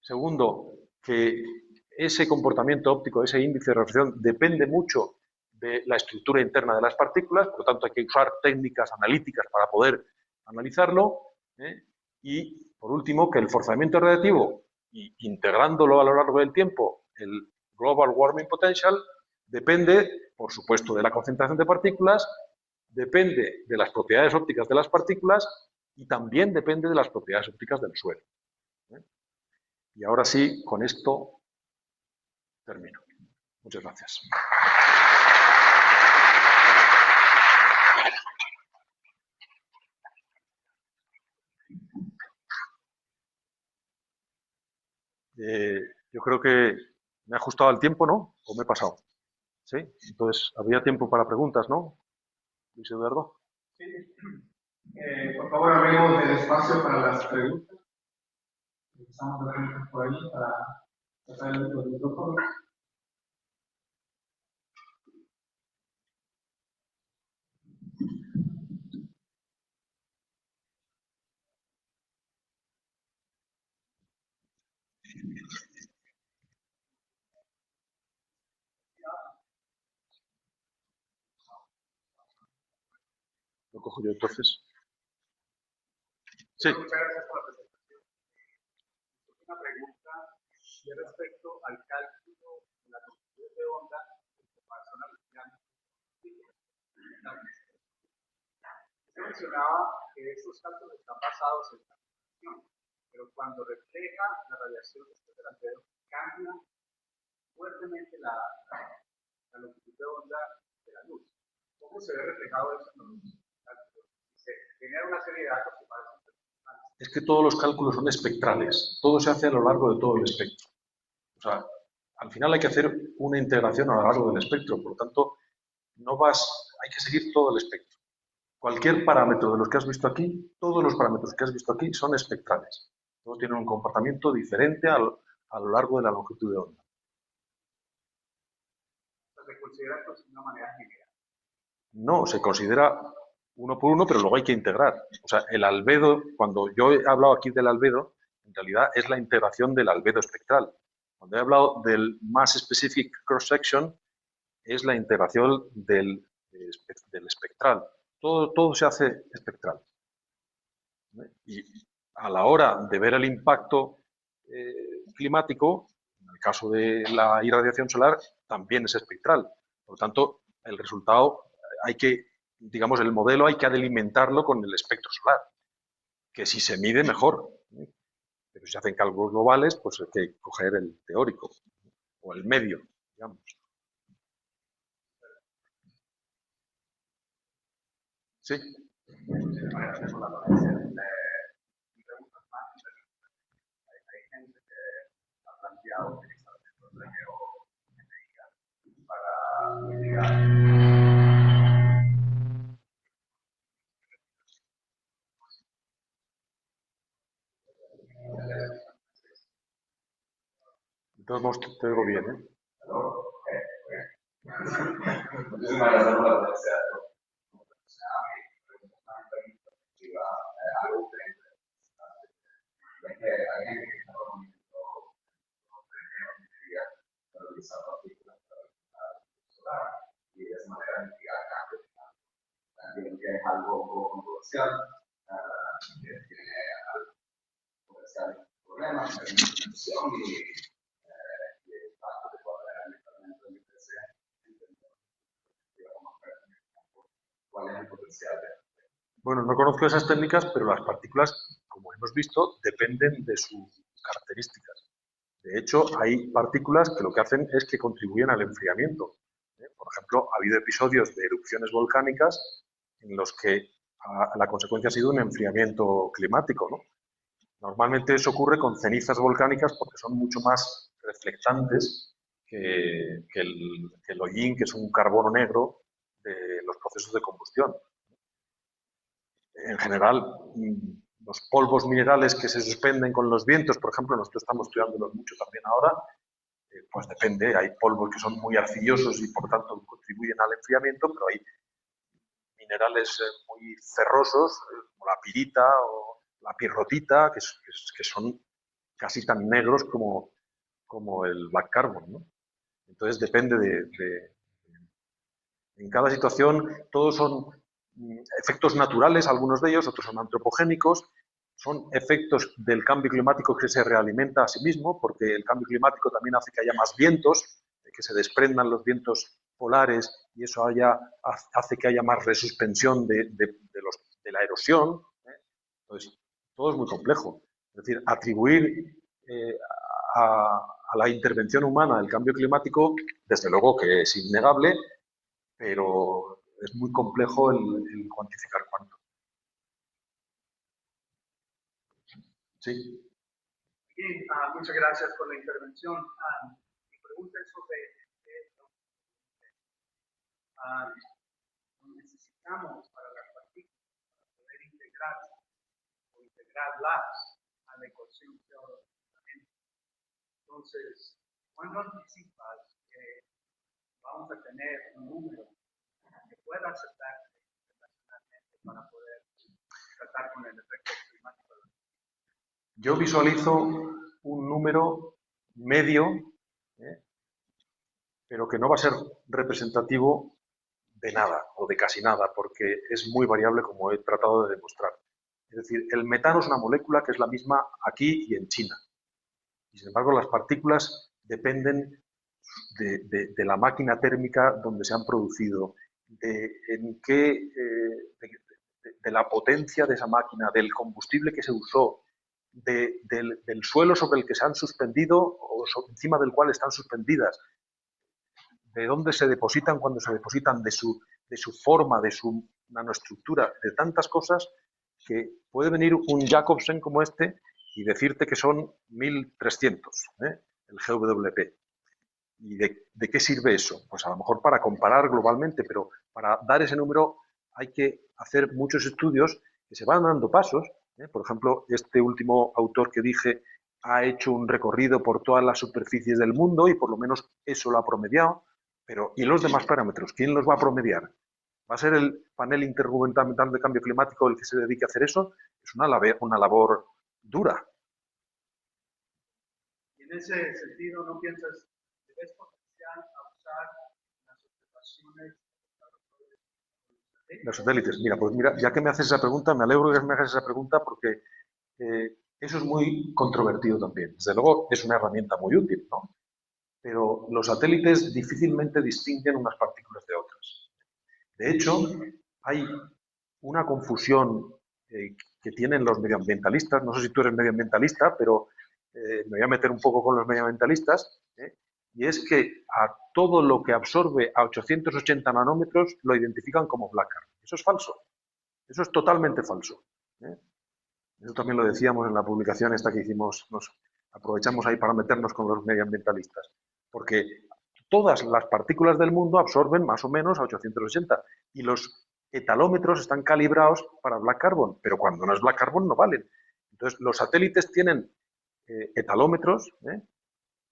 Segundo, que ese comportamiento óptico, ese índice de refracción, depende mucho de la estructura interna de las partículas, por lo tanto hay que usar técnicas analíticas para poder analizarlo. Y, por último, que el forzamiento radiativo, y integrándolo a lo largo del tiempo, el Global Warming Potential, depende, por supuesto, de la concentración de partículas, depende de las propiedades ópticas de las partículas y también depende de las propiedades ópticas del suelo. Y ahora sí, con esto termino. Muchas gracias. Yo creo que me he ajustado al tiempo, ¿no? ¿O me he pasado? ¿Sí? Entonces, habría tiempo para preguntas, ¿no? Luis Eduardo. Sí. Por favor, abrimos el espacio para las preguntas. Empezamos a preguntas por ahí para tratar los micrófonos. Lo cojo yo entonces. Sí. Muchas gracias por la presentación. Una pregunta respecto al cálculo de la longitud de onda en comparación a los planos. Usted mencionaba que estos cálculos están basados en la radiación, pero cuando refleja la radiación después del albedo, cambia fuertemente la longitud de onda de la luz. ¿Cómo se ve reflejado eso en los cálculos? Se genera una serie de datos que parecen personales. Es que todos los cálculos son espectrales. Todo se hace a lo largo de todo el espectro. O sea, al final hay que hacer una integración a lo largo del espectro. Por lo tanto, hay que seguir todo el espectro. Cualquier parámetro de los que has visto aquí, todos los parámetros que has visto aquí son espectrales. Todos tienen un comportamiento diferente a lo largo de la longitud de onda. ¿Se considera esto de una manera general? No, se considera uno por uno, pero luego hay que integrar. O sea, el albedo, cuando yo he hablado aquí del albedo, en realidad es la integración del albedo espectral. Cuando he hablado del Mass Specific Cross Section, es la integración del espectral. Todo se hace espectral. Y a la hora de ver el impacto climático, en el caso de la irradiación solar, también es espectral. Por lo tanto, el resultado digamos, el modelo hay que alimentarlo con el espectro solar, que si se mide mejor. Pero si se hacen cálculos globales, pues hay que coger el teórico o el medio, digamos. Sí. De todos modos, te oigo bien, ¿eh? Muchísimas gracias por la presencia. Algo diferente. Alguien que está realizar partículas solar y de esa manera mitigar cambios. También que es algo un poco controversial, que tiene potenciales problemas de implementación y bastante poder ambientalmente en IPC. ¿Cuál es el potencial de? Bueno, no conozco esas técnicas, pero las partículas, como hemos visto, dependen de sus características. De hecho, hay partículas que lo que hacen es que contribuyen al enfriamiento. Por ejemplo, ha habido episodios de erupciones volcánicas en los que la consecuencia ha sido un enfriamiento climático, ¿no? Normalmente eso ocurre con cenizas volcánicas porque son mucho más reflectantes que el hollín, que es un carbono negro de los procesos de combustión. En general, los polvos minerales que se suspenden con los vientos, por ejemplo, nosotros estamos estudiándolos mucho también ahora, pues depende, hay polvos que son muy arcillosos y por tanto contribuyen al enfriamiento, pero hay minerales muy ferrosos, como la pirita o la pirrotita, que son casi tan negros como el black carbon, ¿no? Entonces depende en cada situación, todos son efectos naturales, algunos de ellos, otros son antropogénicos, son efectos del cambio climático que se realimenta a sí mismo, porque el cambio climático también hace que haya más vientos, que se desprendan los vientos polares y eso hace que haya más resuspensión de la erosión. Entonces, todo es muy complejo. Es decir, atribuir a la intervención humana el cambio climático, desde luego que es innegable, pero es muy complejo el cuantificar cuánto. Sí. Bien, muchas gracias por la intervención. Mi pregunta es sobre esto. Necesitamos para las partículas para poder integrarlas a la ecuación teórica. Entonces, ¿cuándo anticipas que vamos a tener un número que pueda aceptarse internacionalmente para poder tratar con el efecto climático? Yo visualizo un número medio, pero que no va a ser representativo de nada o de casi nada, porque es muy variable, como he tratado de demostrar. Es decir, el metano es una molécula que es la misma aquí y en China. Y sin embargo, las partículas dependen de la máquina térmica donde se han producido, de la potencia de esa máquina, del combustible que se usó, del suelo sobre el que se han suspendido o encima del cual están suspendidas, de dónde se depositan cuando se depositan, de su forma, de su nanoestructura, de tantas cosas que puede venir un Jacobsen como este y decirte que son 1300, el GWP. ¿Y de qué sirve eso? Pues a lo mejor para comparar globalmente, pero para dar ese número hay que hacer muchos estudios que se van dando pasos. Por ejemplo, este último autor que dije ha hecho un recorrido por todas las superficies del mundo y por lo menos eso lo ha promediado. Pero, ¿y los demás parámetros? ¿Quién los va a promediar? ¿Va a ser el panel intergubernamental de cambio climático el que se dedique a hacer eso? Es una labor dura. Y en ese sentido, ¿no piensas que es potencial a usar las observaciones de los satélites? Mira, ya que me haces esa pregunta, me alegro que me hagas esa pregunta porque eso es muy controvertido también. Desde luego, es una herramienta muy útil, ¿no? Pero los satélites difícilmente distinguen unas partículas de otras. De hecho, hay una confusión que tienen los medioambientalistas, no sé si tú eres medioambientalista, pero me voy a meter un poco con los medioambientalistas, y es que a todo lo que absorbe a 880 nanómetros lo identifican como black carbon. Eso es falso, eso es totalmente falso. Eso también lo decíamos en la publicación esta que hicimos, nos aprovechamos ahí para meternos con los medioambientalistas, porque todas las partículas del mundo absorben más o menos a 880 y los etalómetros están calibrados para black carbon, pero cuando no es black carbon no valen. Entonces, los satélites tienen etalómetros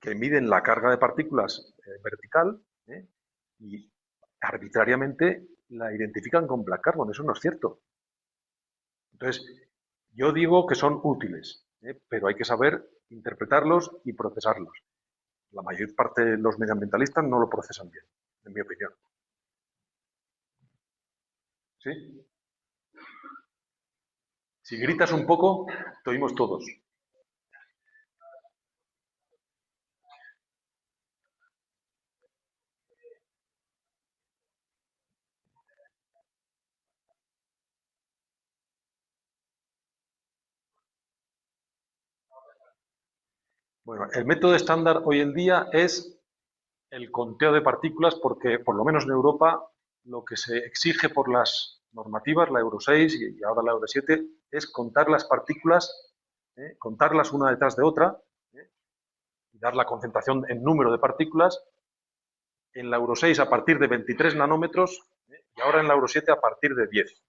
que miden la carga de partículas vertical y arbitrariamente la identifican con black carbon. Eso no es cierto. Entonces, yo digo que son útiles, pero hay que saber interpretarlos y procesarlos. La mayor parte de los medioambientalistas no lo procesan bien, en mi opinión. ¿Sí? Si gritas un poco, te oímos todos. Bueno, el método estándar hoy en día es el conteo de partículas porque, por lo menos en Europa, lo que se exige por las normativas, la Euro 6 y ahora la Euro 7, es contar las partículas, contarlas una detrás de otra, y dar la concentración en número de partículas. En la Euro 6 a partir de 23 nanómetros y ahora en la Euro 7 a partir de 10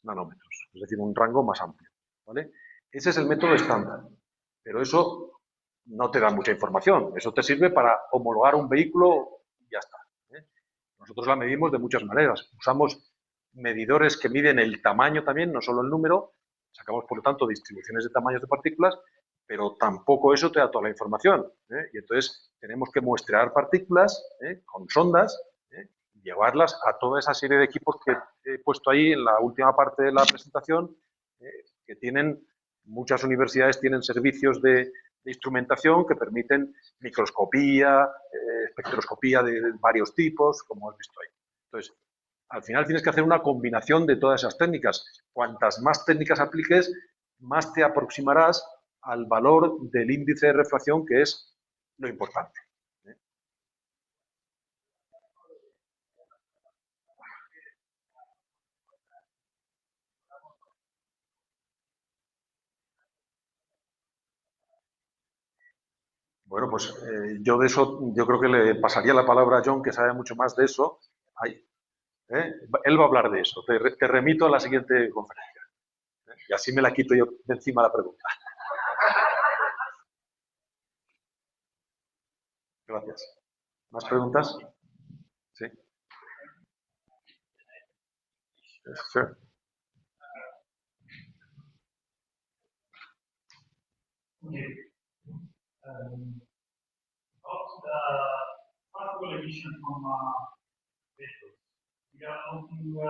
nanómetros, es decir, un rango más amplio, ¿vale? Ese es el método estándar, pero eso no te da mucha información, eso te sirve para homologar un vehículo y ya está. Nosotros la medimos de muchas maneras, usamos medidores que miden el tamaño también, no solo el número, sacamos por lo tanto distribuciones de tamaños de partículas, pero tampoco eso te da toda la información. Y entonces tenemos que muestrear partículas con sondas y llevarlas a toda esa serie de equipos que he puesto ahí en la última parte de la presentación, que tienen, muchas universidades tienen servicios de instrumentación que permiten microscopía, espectroscopía de varios tipos, como has visto ahí. Entonces, al final tienes que hacer una combinación de todas esas técnicas. Cuantas más técnicas apliques, más te aproximarás al valor del índice de refracción, que es lo importante. Bueno, pues yo de eso, yo creo que le pasaría la palabra a John, que sabe mucho más de eso. Ahí, él va a hablar de eso. Te remito a la siguiente conferencia. Y así me la quito yo de encima la pregunta. Gracias. ¿Más preguntas? Sí. Sure. About the particle emission from vehicles, we are looking a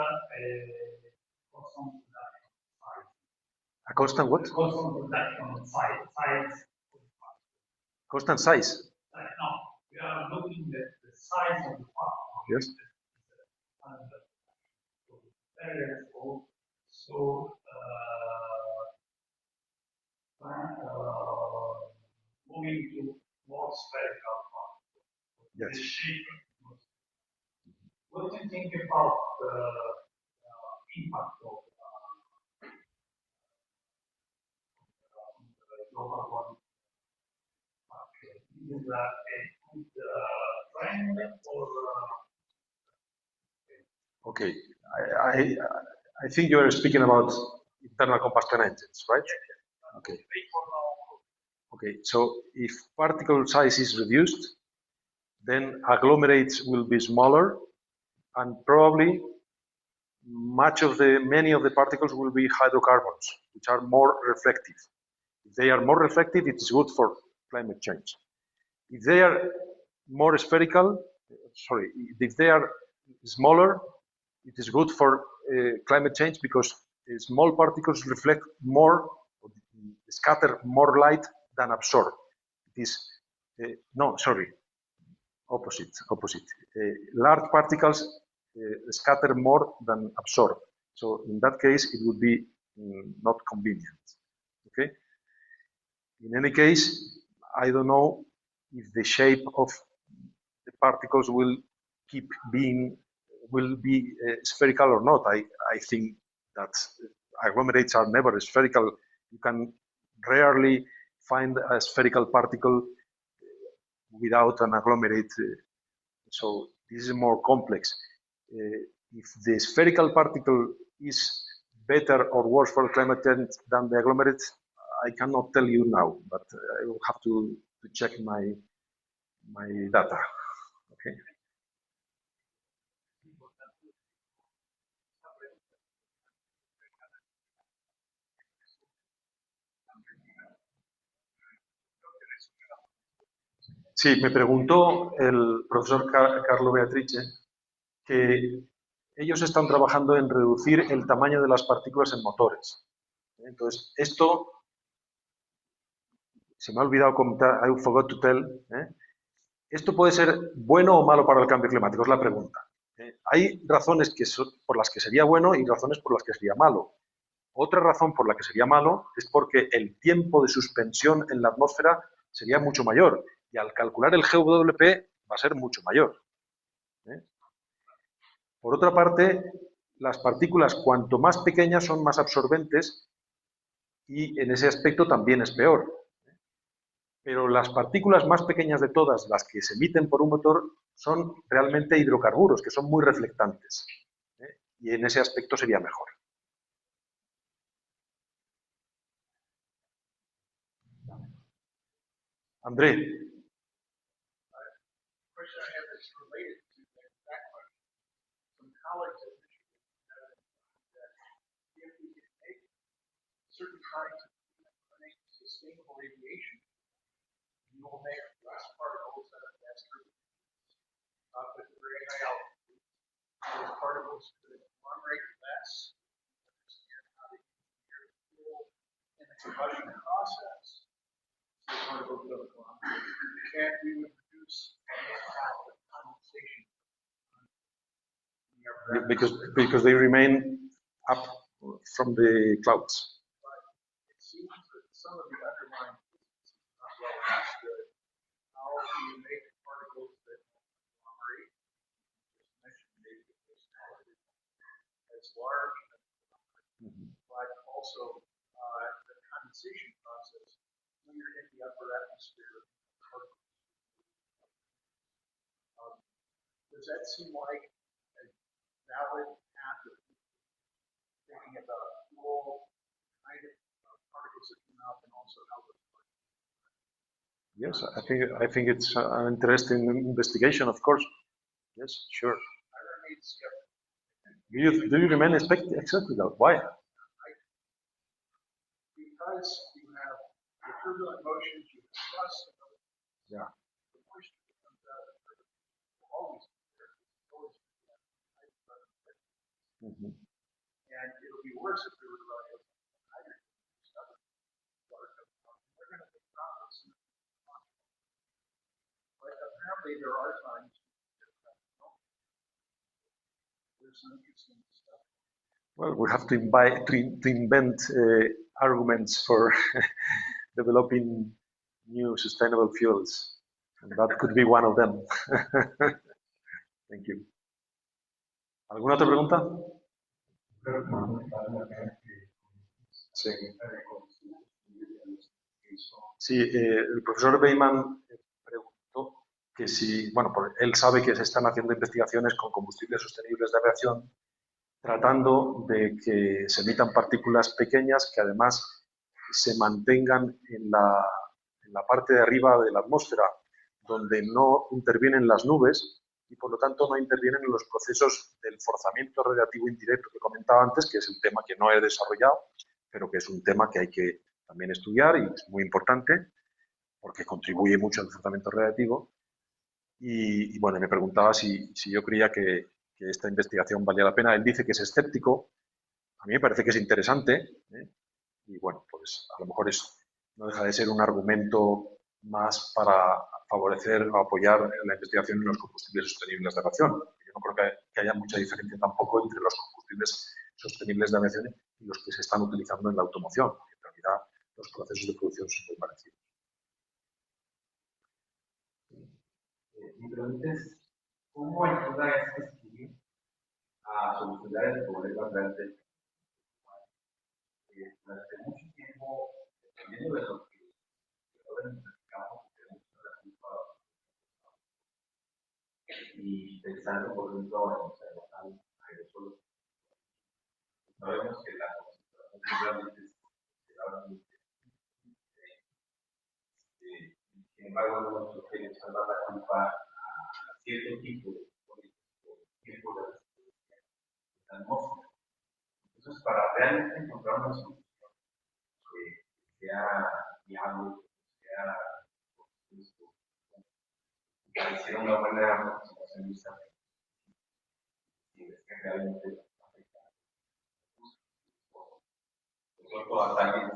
constant reduction size. A constant what? Constant reduction size. Constant size? No, we are looking at the size of the particle. Yes. Very small. So, moving to more spherical particle. Yes. The shape. What do you think about the impact of global warming? Is that a good trend or? Okay, I think you are speaking about internal combustion engines, right? Okay. Okay, so if particle size is reduced, then agglomerates will be smaller, and probably many of the particles will be hydrocarbons, which are more reflective. If they are more reflective, it is good for climate change. If they are more spherical, if they are smaller, it is good for climate change because small particles reflect more, scatter more light than absorb. It is, opposite. Large particles scatter more than absorb. So in that case, it would be not convenient. Okay. In any case, I don't know if the shape of the particles will be spherical or not. I think that agglomerates are never spherical. You can rarely find a spherical particle without an agglomerate. So this is more complex. If the spherical particle is better or worse for climate change than the agglomerate, I cannot tell you now, but I will have to check my my data. Okay. Sí, me preguntó el profesor Carlo Beatrice que ellos están trabajando en reducir el tamaño de las partículas en motores. Entonces, esto, se me ha olvidado comentar, I forgot to tell, esto puede ser bueno o malo para el cambio climático, es la pregunta. Hay razones por las que sería bueno y razones por las que sería malo. Otra razón por la que sería malo es porque el tiempo de suspensión en la atmósfera sería mucho mayor y al calcular el GWP va a ser mucho mayor. Por otra parte, las partículas cuanto más pequeñas son más absorbentes y en ese aspecto también es peor. Pero las partículas más pequeñas de todas, las que se emiten por un motor, son realmente hidrocarburos, que son muy reflectantes. Y en ese aspecto sería mejor. André. Question I have that's related to that question. Some colleagues at Michigan that if we can make certain kinds of sustainable aviation, you will make less particles at a faster up at very high altitude. Those particles could agglomerate less, understand how to use fuel in the combustion process. So the particles don't agglomerate. And we would reduce condensation. Because they remain up from the clouds. But it seems that some of the underlying physics is not well understood. How do you make particles that agglomerate? Just mentioned maybe the personality as large, but also the condensation process when you're in the upper atmosphere. Does that seem like a valid path of thinking about full kind of particles that come out and also how those particles? Yes, I think it's an interesting investigation, of course. Yes, sure. I remain skeptical. Do you remain skeptical? Why? Because you have the turbulent motions, you have thrust. Yeah. The moisture that comes out of the turbulent will always be there. Always be there. And it'll be worse if we were to run out of hydrogen stuff. They're going to make profits. But apparently there are times there's some interesting stuff. Well, we have to invent arguments for developing new sustainable fuels. And that could be one of them. Thank you. ¿Alguna otra pregunta? Sí. Sí, el profesor Beyman preguntó que si, bueno, él sabe que se están haciendo investigaciones con combustibles sostenibles de aviación tratando de que se emitan partículas pequeñas que además se mantengan en la parte de arriba de la atmósfera, donde no intervienen las nubes y por lo tanto no intervienen en los procesos del forzamiento radiativo indirecto que comentaba antes, que es el tema que no he desarrollado, pero que es un tema que hay que también estudiar y es muy importante porque contribuye mucho al forzamiento radiativo. Y bueno, me preguntaba si yo creía que esta investigación valía la pena. Él dice que es escéptico, a mí me parece que es interesante, y bueno, pues a lo mejor no deja de ser un argumento más para favorecer o apoyar la investigación en los combustibles sostenibles de aviación. Yo no creo que haya mucha diferencia tampoco entre los combustibles sostenibles de aviación y los que se están utilizando en la automoción. En realidad, los procesos de producción son muy parecidos. Mi pregunta es, ¿cómo ayuda este estudio a solucionar el problema real del durante mucho tiempo, dependiendo de lo que ahora investigamos, tenemos la culpa y pensando, por ejemplo, en aerosolos, sabemos que la concentración realmente se da muy embargo, no nos quieren echar la culpa a cierto tipo de tipo de la atmósfera. Entonces, para realmente encontrar una solución que sea viable, que sea pareciera una buena aproximación vista y es que realmente afecta. Por ejemplo, a alguien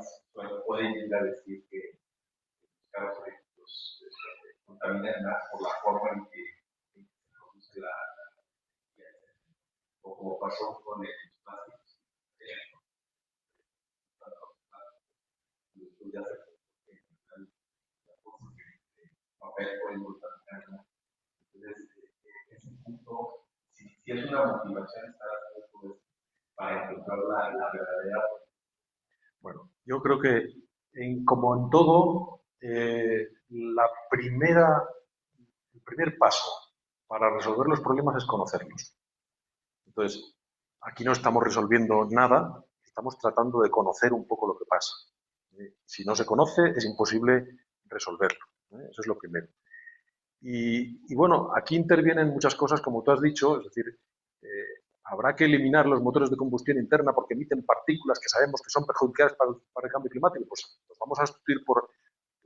puede llegar a decir que los carros eléctricos contaminan más por la forma en que se produce la o como pasó con el plásticos. Ya se papel puede contaminar. Entonces, ese punto, si es una motivación estar haciendo para encontrar la verdadera. Bueno, yo creo que como en todo, el primer paso para resolver los problemas es conocerlos. Entonces, aquí no estamos resolviendo nada, estamos tratando de conocer un poco lo que pasa. Si no se conoce, es imposible resolverlo. Eso es lo primero. Y bueno, aquí intervienen muchas cosas, como tú has dicho, es decir, habrá que eliminar los motores de combustión interna porque emiten partículas que sabemos que son perjudiciales para el cambio climático. Pues los vamos a sustituir por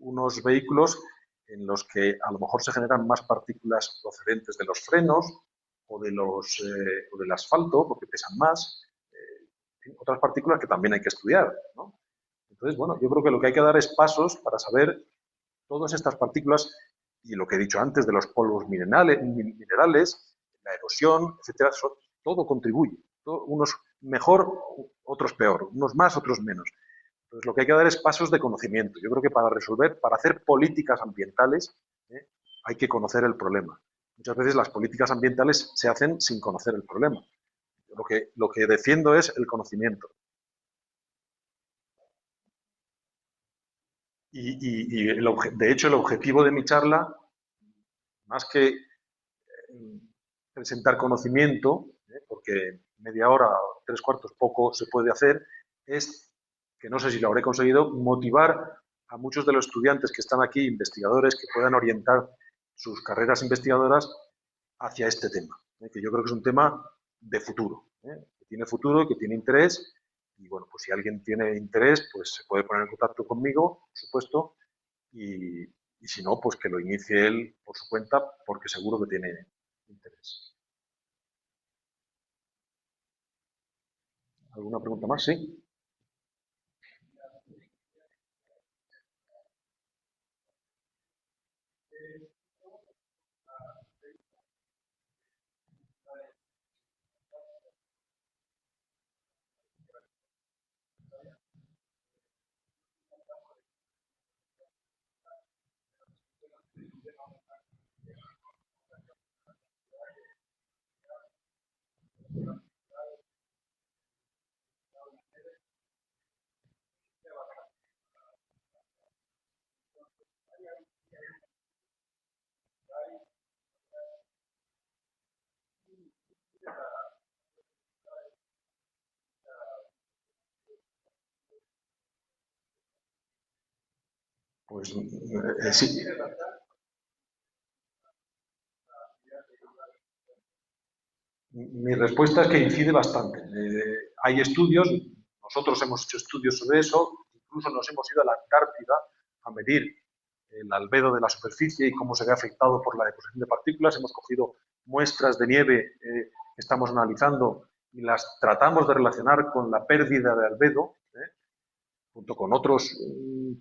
unos vehículos en los que a lo mejor se generan más partículas procedentes de los frenos o del asfalto, porque pesan más. Otras partículas que también hay que estudiar, ¿no? Entonces, bueno, yo creo que lo que hay que dar es pasos para saber todas estas partículas y lo que he dicho antes de los polvos minerales, la erosión, etcétera, todo contribuye. Unos mejor, otros peor, unos más, otros menos. Entonces, lo que hay que dar es pasos de conocimiento. Yo creo que para resolver, para hacer políticas ambientales, hay que conocer el problema. Muchas veces las políticas ambientales se hacen sin conocer el problema. Lo que defiendo es el conocimiento. De hecho, el objetivo de mi charla, más que presentar conocimiento, porque media hora o 3/4 poco se puede hacer, es, que no sé si lo habré conseguido, motivar a muchos de los estudiantes que están aquí, investigadores, que puedan orientar sus carreras investigadoras hacia este tema, que yo creo que es un tema de futuro, que tiene futuro, que tiene interés, y bueno, pues si alguien tiene interés, pues se puede poner en contacto conmigo, por supuesto, y si no, pues que lo inicie él por su cuenta, porque seguro que tiene interés. ¿Alguna pregunta más? Sí. Pues sí. Mi respuesta es que incide bastante. Hay estudios, nosotros hemos hecho estudios sobre eso, incluso nos hemos ido a la Antártida a medir el albedo de la superficie y cómo se ve afectado por la deposición de partículas. Hemos cogido muestras de nieve que estamos analizando y las tratamos de relacionar con la pérdida de albedo, junto con otros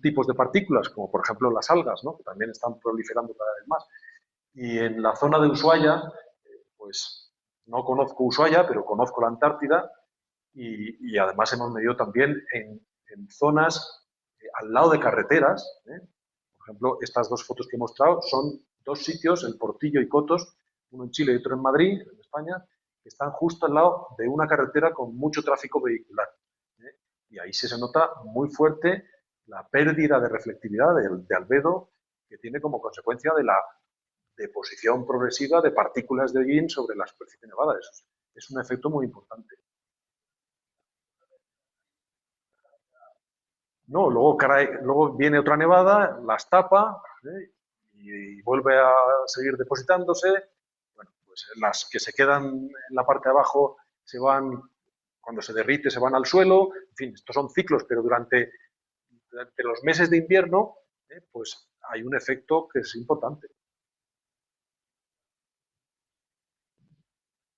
tipos de partículas, como por ejemplo las algas, ¿no?, que también están proliferando cada vez más. Y en la zona de Ushuaia, pues no conozco Ushuaia, pero conozco la Antártida y además hemos medido también en zonas al lado de carreteras. Por ejemplo, estas dos fotos que he mostrado son dos sitios, el Portillo y Cotos, uno en Chile y otro en Madrid, en España, que están justo al lado de una carretera con mucho tráfico vehicular. Y ahí se nota muy fuerte la pérdida de reflectividad, de albedo, que tiene como consecuencia de la deposición progresiva de partículas de hollín sobre la superficie nevada. Es un efecto muy importante. No, luego viene otra nevada, las tapa, y vuelve a seguir depositándose. Bueno, pues las que se quedan en la parte de abajo se van, cuando se derrite, se van al suelo. En fin, estos son ciclos, pero durante los meses de invierno, pues hay un efecto que es importante.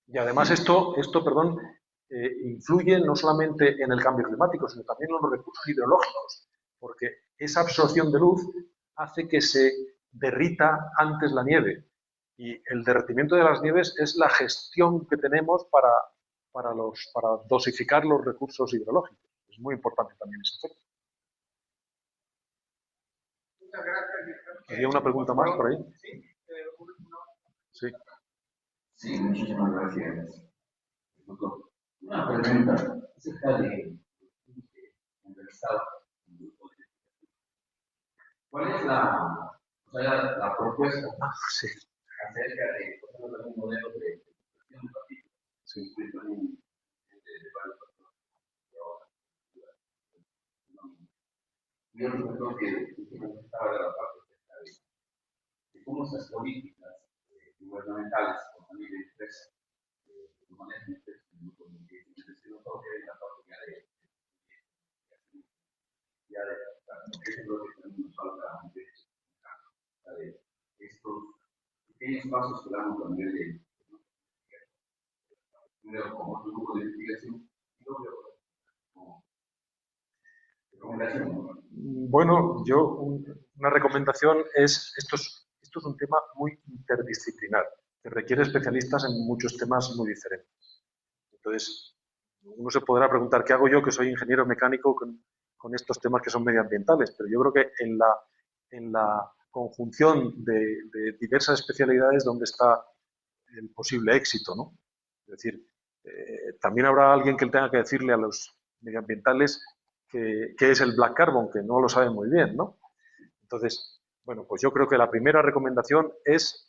Y además esto perdón, influye no solamente en el cambio climático, sino también en los recursos hidrológicos, porque esa absorción de luz hace que se derrita antes la nieve. Y el derretimiento de las nieves es la gestión que tenemos para dosificar los recursos hidrológicos. Es muy importante también ese efecto. Muchas gracias. ¿Había una pregunta más por ahí? Sí. Sí. Sí, muchísimas gracias. Una pregunta acerca de entrevistado. ¿Cuál es la propuesta Sí. acerca de un modelo de gestión de partículas? Sí. Y otro factor que estaba de la parte de cómo esas políticas gubernamentales o también de empresas manejan la parte eso es lo que también nos falta de estos pequeños pasos que damos a nivel de como otro grupo de investigación y luego como recomendación. Bueno, una recomendación es, esto es un tema muy interdisciplinar, que requiere especialistas en muchos temas muy diferentes. Entonces, uno se podrá preguntar, ¿qué hago yo que soy ingeniero mecánico con estos temas que son medioambientales? Pero yo creo que en la conjunción de diversas especialidades donde está el posible éxito, ¿no? Es decir, también habrá alguien que tenga que decirle a los medioambientales qué es el black carbon, que no lo saben muy bien, ¿no? Entonces, bueno, pues yo creo que la primera recomendación es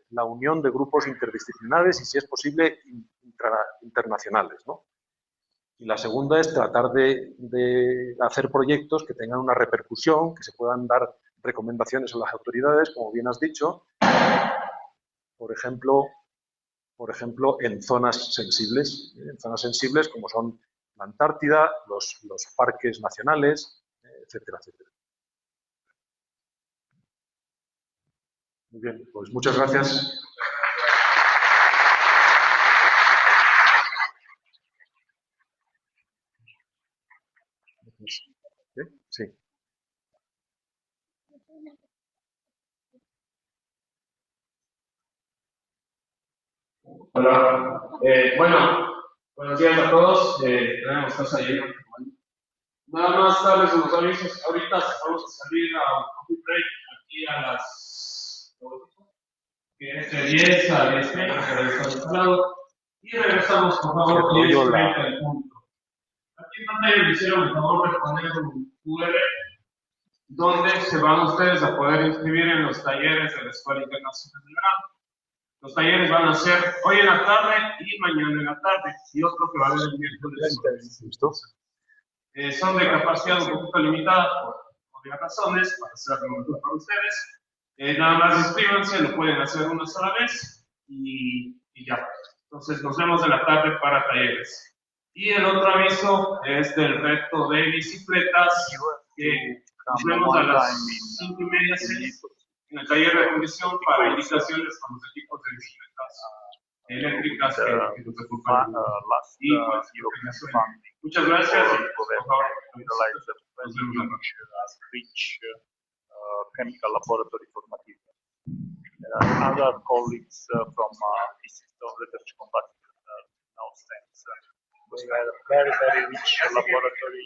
la unión de grupos interdisciplinares y, si es posible, internacionales, ¿no? Y la segunda es tratar de hacer proyectos que tengan una repercusión, que se puedan dar recomendaciones a las autoridades, como bien has dicho, por ejemplo, en zonas sensibles como son la Antártida, los parques nacionales, etcétera, etcétera. Muy bien, pues muchas gracias. Sí. Hola. Bueno, buenos días a todos. Tenemos casa llena. Nada más darles unos avisos. Ahorita vamos a salir a un break aquí a las que es de 10 a 10:30, pero está instalado. Y regresamos, por favor, 10:30 del punto. Aquí en pantalla me hicieron el favor de poner un QR donde se van ustedes a poder inscribir en los talleres de la Escuela Internacional de Verano. Los talleres van a ser hoy en la tarde y mañana en la tarde, y otro que va a haber el miércoles. Son de capacidad un poquito limitada por obvias razones, para hacerlo mejor para ustedes. Nada más inscríbanse, lo pueden hacer una sola vez y ya. Entonces nos vemos en la tarde para talleres. Y el otro aviso es del reto de bicicletas, que nos vemos a las 5:30, 6, en el taller de condición para indicaciones con los equipos de bicicletas eléctricas que nos acompañan. Y pues, muchas gracias y por favor, nos vemos. Chemical laboratory for materials. There are other colleagues from Institute of Research Conducting now stands. We have a very, very rich laboratory